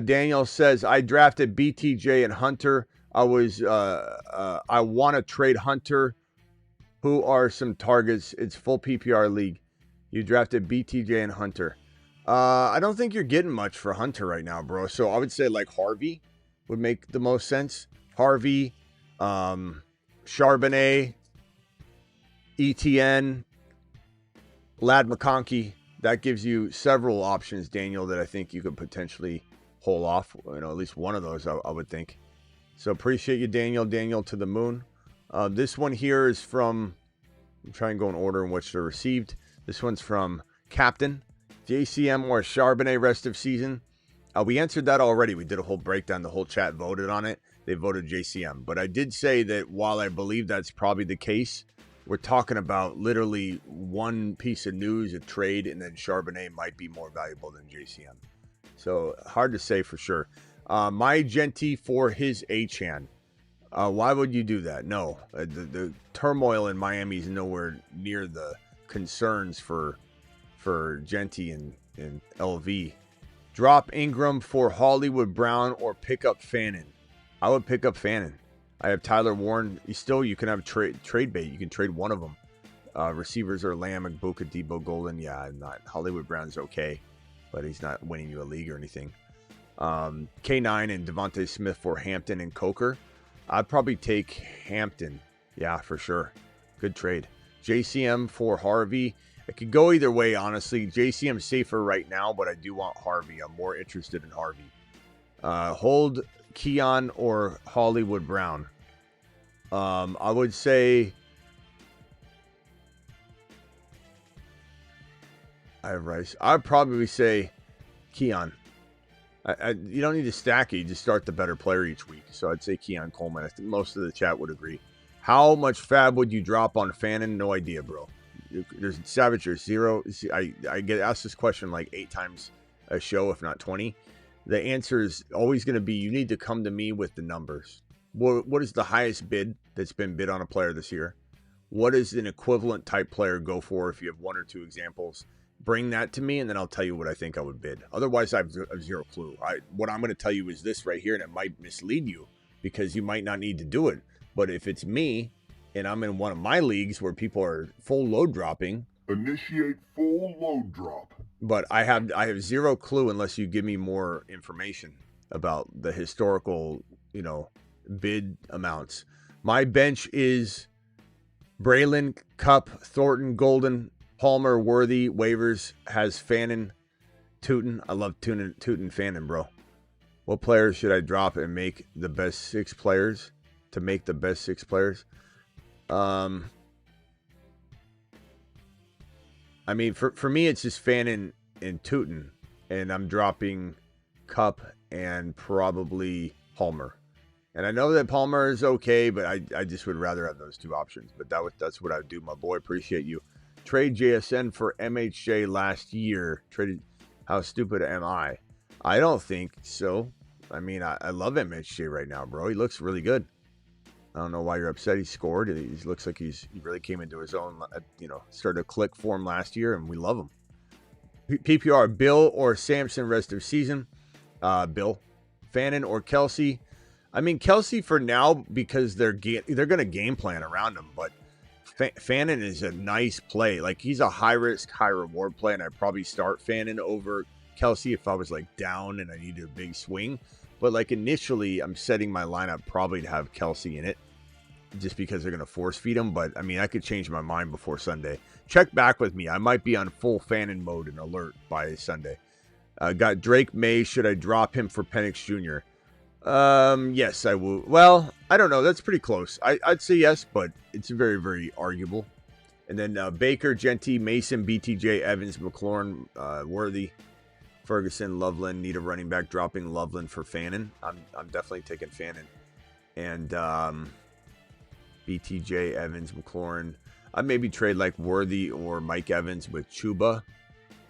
Daniel says, I drafted BTJ and Hunter. I want to trade Hunter. Who are some targets? It's full PPR league. You drafted BTJ and Hunter. I don't think you're getting much for Hunter right now, bro. So I would say like Harvey would make the most sense. Harvey, Charbonnet, ETN, Lad McConkey. That gives you several options, Daniel, that I think you could potentially hold off. At least one of those, I would think. So appreciate you, Daniel. Daniel to the moon. This one here is from, I'm trying to go in order in which they're received. This one's from Captain. JCM or Charbonnet rest of season. We answered that already. We did a whole breakdown. The whole chat voted on it. They voted JCM. But I did say that while I believe that's probably the case, we're talking about literally one piece of news, a trade, and then Charbonnet might be more valuable than JCM. So hard to say for sure. My Genti for his Achan. Why would you do that? No. The turmoil in Miami is nowhere near the concerns for Genti and LV. Drop Ingram for Hollywood Brown or pick up Fannin. I would pick up Fannin. I have Tyler Warren. You can have trade bait. You can trade one of them. Receivers are Lamb, Buka, Debo, Golden. Yeah, not Hollywood Brown's okay, but he's not winning you a league or anything. K9 and Devontae Smith for Hampton and Coker. I'd probably take Hampton. Yeah, for sure. Good trade. JCM for Harvey. It could go either way, honestly. JCM's safer right now, but I do want Harvey. I'm more interested in Harvey. Hold Keon or Hollywood Brown. I would say I have Rice. I'd probably say Keon. You don't need to stack it. You just start the better player each week. So I'd say Keon Coleman. I think most of the chat would agree. How much fab would you drop on Fannin? No idea, bro. There's Savage or zero. I get asked this question like 8 times a show, if not 20. The answer is always going to be you need to come to me with the numbers. What is the highest bid that's been bid on a player this year? What does an equivalent type player go for if you have 1 or 2 examples? Bring that to me, and then I'll tell you what I think I would bid. Otherwise, I have zero clue. What I'm going to tell you is this right here, and it might mislead you because you might not need to do it. But if it's me, and I'm in one of my leagues where people are full load dropping, initiate full load drop. But I have zero clue unless you give me more information about the historical, bid amounts. My bench is Braylon, Cup, Thornton, Golden, Palmer, Worthy. Waivers has Fannin, Tootin. I love Tootin, Fannin, bro. What players should I drop and make the best 6 players? To make the best 6 players? I mean, for me, it's just Fannin and Tootin, and I'm dropping Cup, and probably Palmer. And I know that Palmer is okay, but I just would rather have those two options. But that's what I would do, my boy. Appreciate you. Trade JSN for MHJ last year. Traded. How stupid am I? I don't think so. I mean, I love MHJ right now, bro. He looks really good. I don't know why you're upset. He scored. He looks like he really came into his own. Started to click for him last year, and we love him. PPR, Bill or Samson rest of season. Bill. Fannin or Kelsey. I mean, Kelsey for now because they're going to game plan around him, but Fannin is a nice play. Like, he's a high risk, high reward play, and I'd probably start Fannin over Kelsey if I was like down and I needed a big swing. But like initially, I'm setting my lineup probably to have Kelsey in it just because they're going to force feed him. But I mean, I could change my mind before Sunday. Check back with me. I might be on full Fannin mode and alert by Sunday. Got Drake May. Should I drop him for Penix Jr.? Yes, I will. Well, I don't know. That's pretty close. I'd say yes, but it's very, very arguable. And then Baker, Genty, Mason, BTJ, Evans, McLaurin, Worthy, Ferguson, Loveland. Need a running back. Dropping Loveland for Fannin. I'm definitely taking Fannin. And BTJ, Evans, McLaurin. I maybe trade like Worthy or Mike Evans with Chuba.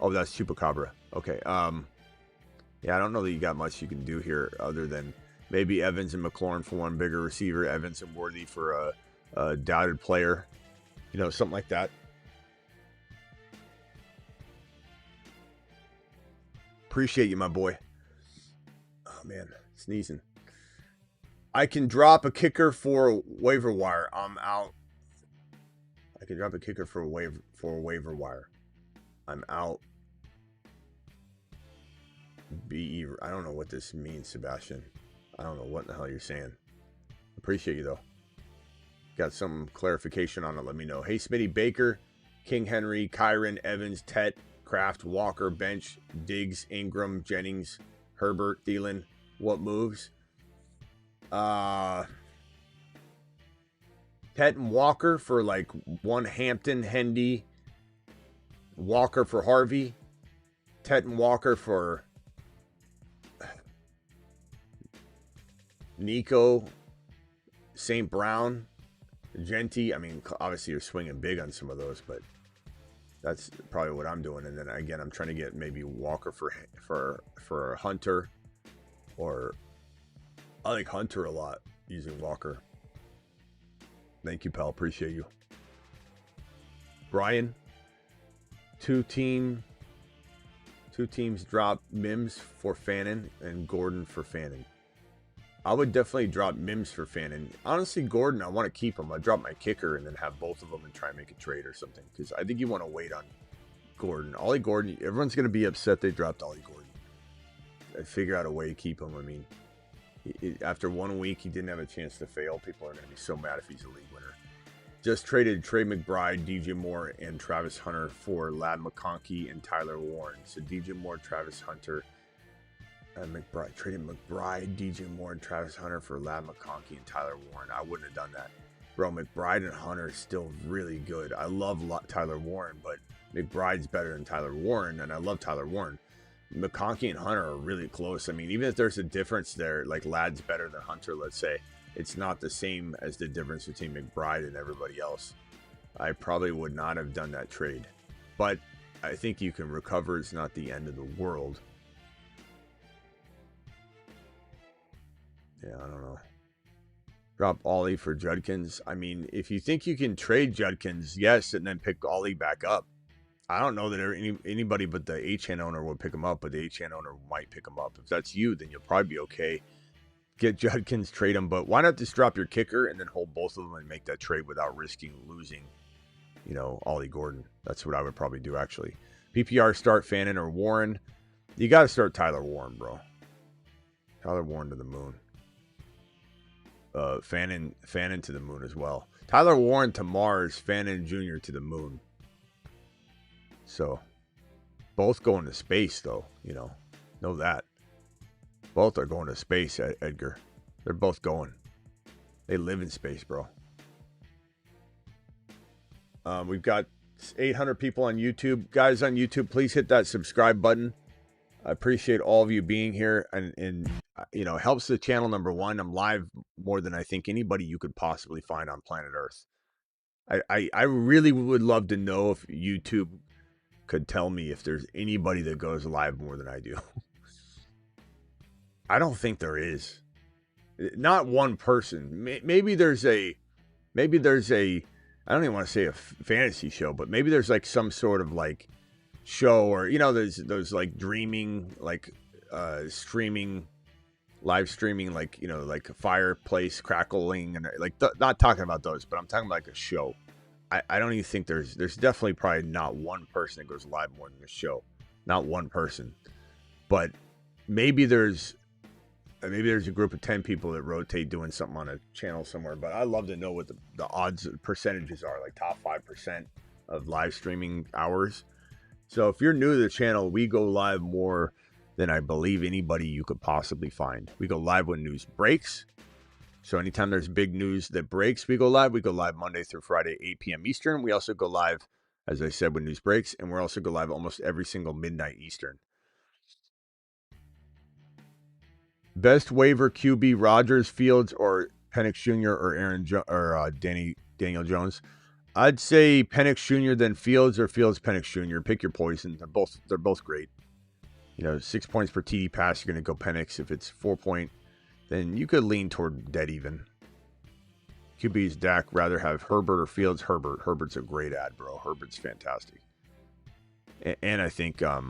Oh, that's Chupacabra. Okay. Yeah, I don't know that you got much you can do here other than maybe Evans and McLaurin for one bigger receiver, Evans and Worthy for a doubted player, something like that. Appreciate you, my boy. Oh, man, sneezing. I can drop a kicker for waiver wire. I'm out. I can drop a kicker for waiver wire. I'm out. I don't know what this means, Sebastian. I don't know what the hell you're saying. Appreciate you, though. Got some clarification on it, let me know. Hey, Smitty, Baker, King Henry, Kyron, Evans, Tet, Kraft, Walker, Bench, Diggs, Ingram, Jennings, Herbert, Thielen. What moves? Tet and Walker for like one Hampton, Hendy. Walker for Harvey. Tet and Walker for Nico, St. Brown, Genty. I mean, obviously you're swinging big on some of those, but that's probably what I'm doing. And then again, I'm trying to get maybe Walker for Hunter, or I like Hunter a lot using Walker. Thank you, pal. Appreciate you. Brian, two teams drop Mims for Fannin and Gordon for Fannin. I would definitely drop Mims for Fannin. Honestly, Gordon, I want to keep him. I'd drop my kicker and then have both of them and try and make a trade or something. Because I think you want to wait on Gordon. Ollie Gordon, everyone's going to be upset they dropped Ollie Gordon. I'd figure out a way to keep him. I mean, after 1 week, he didn't have a chance to fail. People are going to be so mad if he's a league winner. Just traded Trey McBride, DJ Moore, and Travis Hunter for Lad McConkey and Tyler Warren. So DJ Moore, Travis Hunter, McBride, traded McBride, DJ Moore, and Travis Hunter for Lad McConkey and Tyler Warren. I wouldn't have done that. Bro, McBride and Hunter is still really good. I love Tyler Warren, but McBride's better than Tyler Warren, and I love Tyler Warren. McConkey and Hunter are really close. I mean, even if there's a difference there, like Lad's better than Hunter, let's say, it's not the same as the difference between McBride and everybody else. I probably would not have done that trade, but I think you can recover. It's not the end of the world. Yeah, I don't know. Drop Ollie for Judkins. I mean, if you think you can trade Judkins, yes, and then pick Ollie back up. I don't know that anybody but the HN owner would pick him up, but the HN owner might pick him up. If that's you, then you'll probably be okay. Get Judkins, trade him, but why not just drop your kicker and then hold both of them and make that trade without risking losing, Ollie Gordon. That's what I would probably do, actually. PPR, start Fannin or Warren. You got to start Tyler Warren, bro. Tyler Warren to the moon. Fannin to the moon as well. Tyler Warren to Mars, Fannin Jr. to the moon. So, both going to space, though, know that. Both are going to space, Edgar. They're both going. They live in space, bro. We've got 800 people on YouTube. Guys on YouTube, please hit that subscribe button. I appreciate all of you being here, and helps the channel. Number one, I'm live more than I think anybody you could possibly find on planet Earth. I really would love to know if YouTube could tell me if there's anybody that goes live more than I do. I don't think there is. Not one person. Maybe there's a, I don't even want to say a fantasy show, but maybe there's like some sort of like show, or there's those like dreaming, like streaming, live streaming, like like a fireplace crackling, and like not talking about those, but I'm talking about like a show. I don't even think there's definitely probably not one person that goes live more than the show. Not one person. But maybe there's a group of 10 people that rotate doing something on a channel somewhere. But I'd love to know what the odds percentages are, like top 5% of live streaming hours. So if you're new to the channel, we go live more than I believe anybody you could possibly find. We go live when news breaks. So anytime there's big news that breaks, we go live. We go live Monday through Friday, 8 p.m. Eastern. We also go live, as I said, when news breaks. And we're also go live almost every single midnight Eastern. Best waiver QB, Rodgers, Fields, or Penix Jr. or Daniel Jones. I'd say Penix Jr. then Fields, or Fields Penix Jr. Pick your poison. They're both great. 6 points per TD pass, you're going to go Penix. If it's 4 point, then you could lean toward dead even. QB's Dak, rather have Herbert or Fields. Herbert's a great ad, bro. Herbert's fantastic. And I think I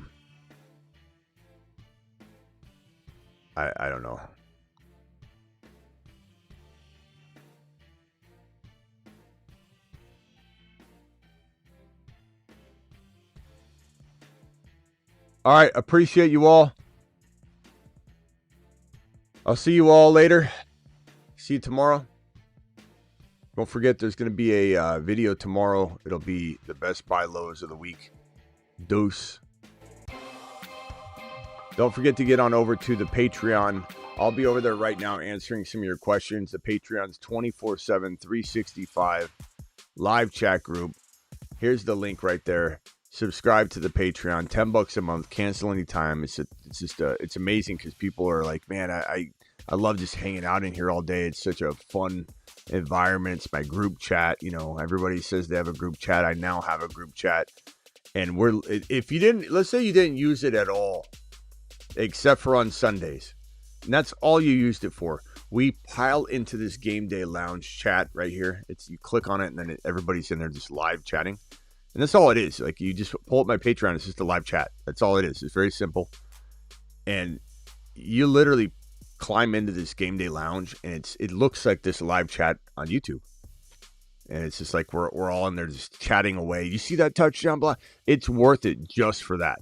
don't know. All right, appreciate you all. I'll see you all later. See you tomorrow. Don't forget, there's going to be a video tomorrow. It'll be the best buy lows of the week. Deuce. Don't forget to get on over to the Patreon. I'll be over there right now answering some of your questions. The Patreon's 24/7, 365 live chat group. Here's the link right there. Subscribe to the Patreon. $10 a month. Cancel anytime. It's amazing because people are like, man, I love just hanging out in here all day. It's such a fun environment. It's my group chat. Everybody says they have a group chat. I now have a group chat. And let's say you didn't use it at all, except for on Sundays. And that's all you used it for. We pile into this game day lounge chat right here. You click on it, and then everybody's in there just live chatting. And that's all it is. Like, you just pull up my Patreon. It's just a live chat. That's all it is. It's very simple. And you literally climb into this game day lounge, and it looks like this live chat on YouTube. And it's just like we're all in there just chatting away. You see that touchdown block? It's worth it just for that.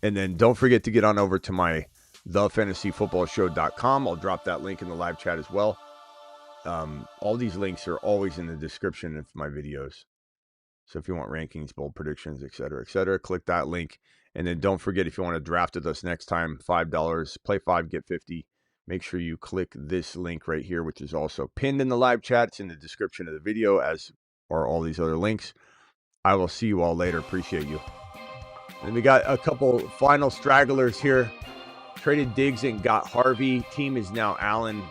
And then don't forget to get on over to my thefantasyfootballshow.com. I'll drop that link in the live chat as well. All these links are always in the description of my videos. So if you want rankings, bold predictions, etc., click that link. And then don't forget, if you want to draft with us next time, $5, play 5, get 50. Make sure you click this link right here, which is also pinned in the live chat. It's in the description of the video, as are all these other links. I will see you all later. Appreciate you. And we got a couple final stragglers here. Traded Diggs and got Harvey. Team is now Allen,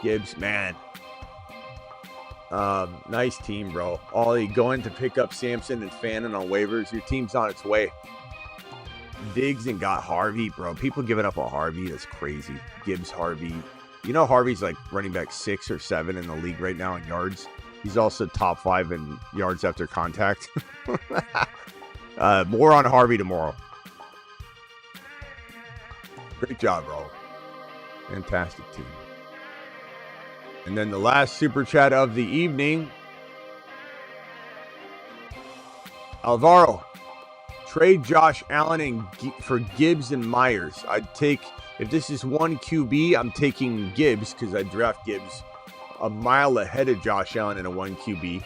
Gibbs. Man. Nice team, bro. Ollie going to pick up Sampson and Fannin on waivers. Your team's on its way. Diggs and got Harvey, bro. People giving up on Harvey. That's crazy. Gibbs, Harvey. Harvey's like running back 6 or 7 in the league right now in yards. He's also top 5 in yards after contact. More on Harvey tomorrow. Great job, bro. Fantastic team. And then the last super chat of the evening. Alvaro, trade Josh Allen for Gibbs and Myers. I'd take, if this is one QB, I'm taking Gibbs because I draft Gibbs a mile ahead of Josh Allen in a 1 QB.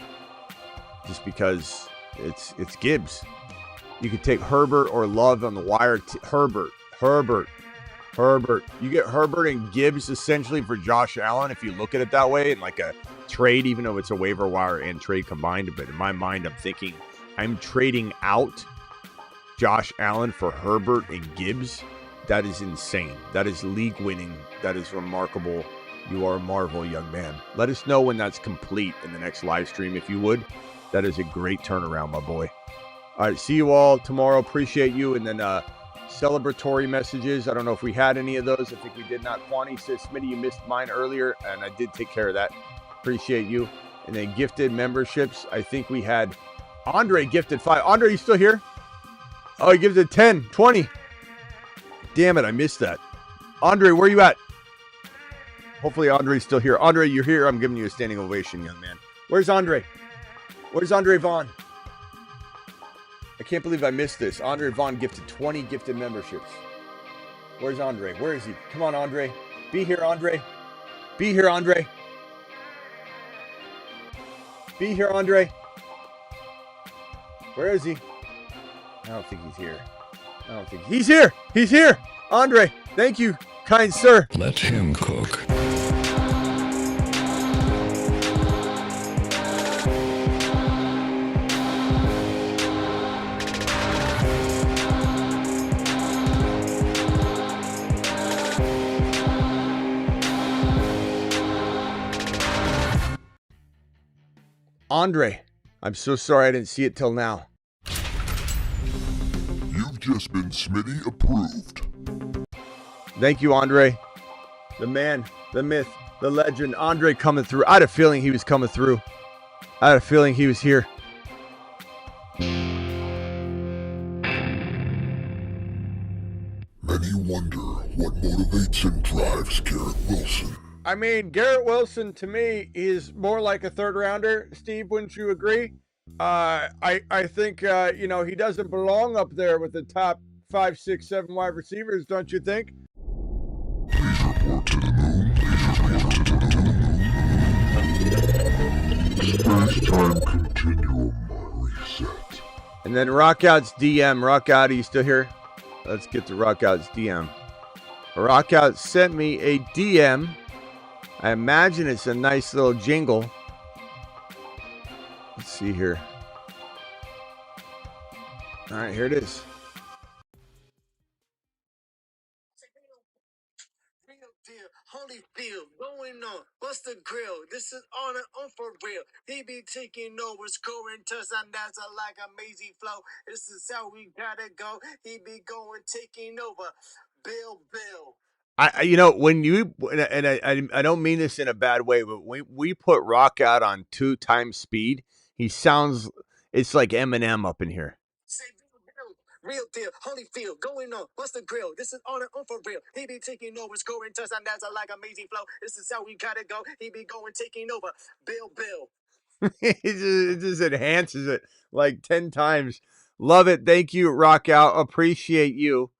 Just because it's Gibbs. You could take Herbert or Love on the wire. Herbert. You get Herbert and Gibbs essentially for Josh Allen if you look at it that way, in like a trade, even though it's a waiver wire and trade combined. But in my mind, I'm thinking I'm trading out Josh Allen for Herbert and Gibbs, that is insane. That is league winning. That is remarkable. You are a marvel, young man. Let us know when that's complete in the next live stream, if you would. That is a great turnaround, my boy. All right, see you all tomorrow. Appreciate you. And then celebratory messages. I don't know if we had any of those. I think we did not. Kwani says, Smitty, you missed mine earlier, and I did take care of that. Appreciate you. And then gifted memberships. I think we had Andre gifted 5. Andre, you still here? Oh, he gives it 10, 20. Damn it, I missed that. Andre, where you at? Hopefully Andre's still here. Andre, you're here. I'm giving you a standing ovation, young man. Where's Andre? Where's Andre Vaughn? I can't believe I missed this. Andre Vaughn gifted 20 gifted memberships. Where's Andre? Where is he? Come on, Andre. Be here, Andre. Be here, Andre. Be here, Andre. Where is he? I don't think he's here. I don't think he's here. He's here. Andre, thank you, kind sir. Let him cook. Andre, I'm so sorry I didn't see it till now. You've just been Smitty approved. Thank you, Andre. The man, the myth, the legend. Andre coming through. I had a feeling he was coming through. I had a feeling he was here. Many wonder what motivates and drives Garrett Wilson. I mean, Garrett Wilson, to me, is more like a third rounder. Steve, wouldn't you agree? I think, he doesn't belong up there with the top 5, 6, 7 wide receivers, don't you think? Please report to the moon. Space-time continuum reset. And then Rockout's DM. Rockout, are you still here? Let's get to Rockout's DM. Rockout sent me a DM. I imagine it's a nice little jingle. Let's see here. All right, here it is. Holyfield, going on. What's the grill? This is on for real. He be taking over, scoring touchdown. That's like amazing flow. This is how we gotta go. He be going, taking over. Bill. When you and I don't mean this in a bad way, but when we put Rock out on 2 times speed, he sounds. It's like Eminem up in here. Real deal, Holyfield, going on. What's the grill? This is on for real. He be taking over, scoring touchdown. That's like amazing flow. This is how we gotta go. He be going, taking over. Bill. It just enhances it like 10 times. Love it. Thank you, Rock out. Appreciate you.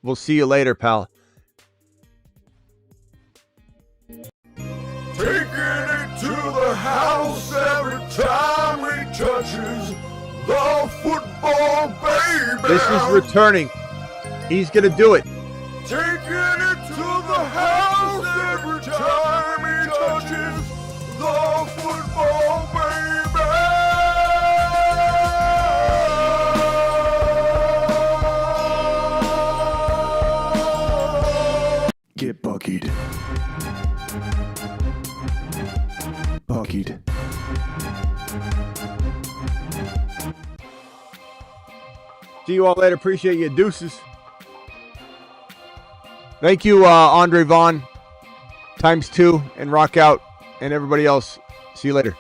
We'll see you later, pal. Taking it to the house every time he touches the football, baby. This is returning. He's going to do it. Taking it to the house every time he touches the football, baby. Get buckied. Buckied. See you all later. Appreciate you. Deuces. Thank you, Andre Vaughn, ×2, and Rock Out, and everybody else. See you later.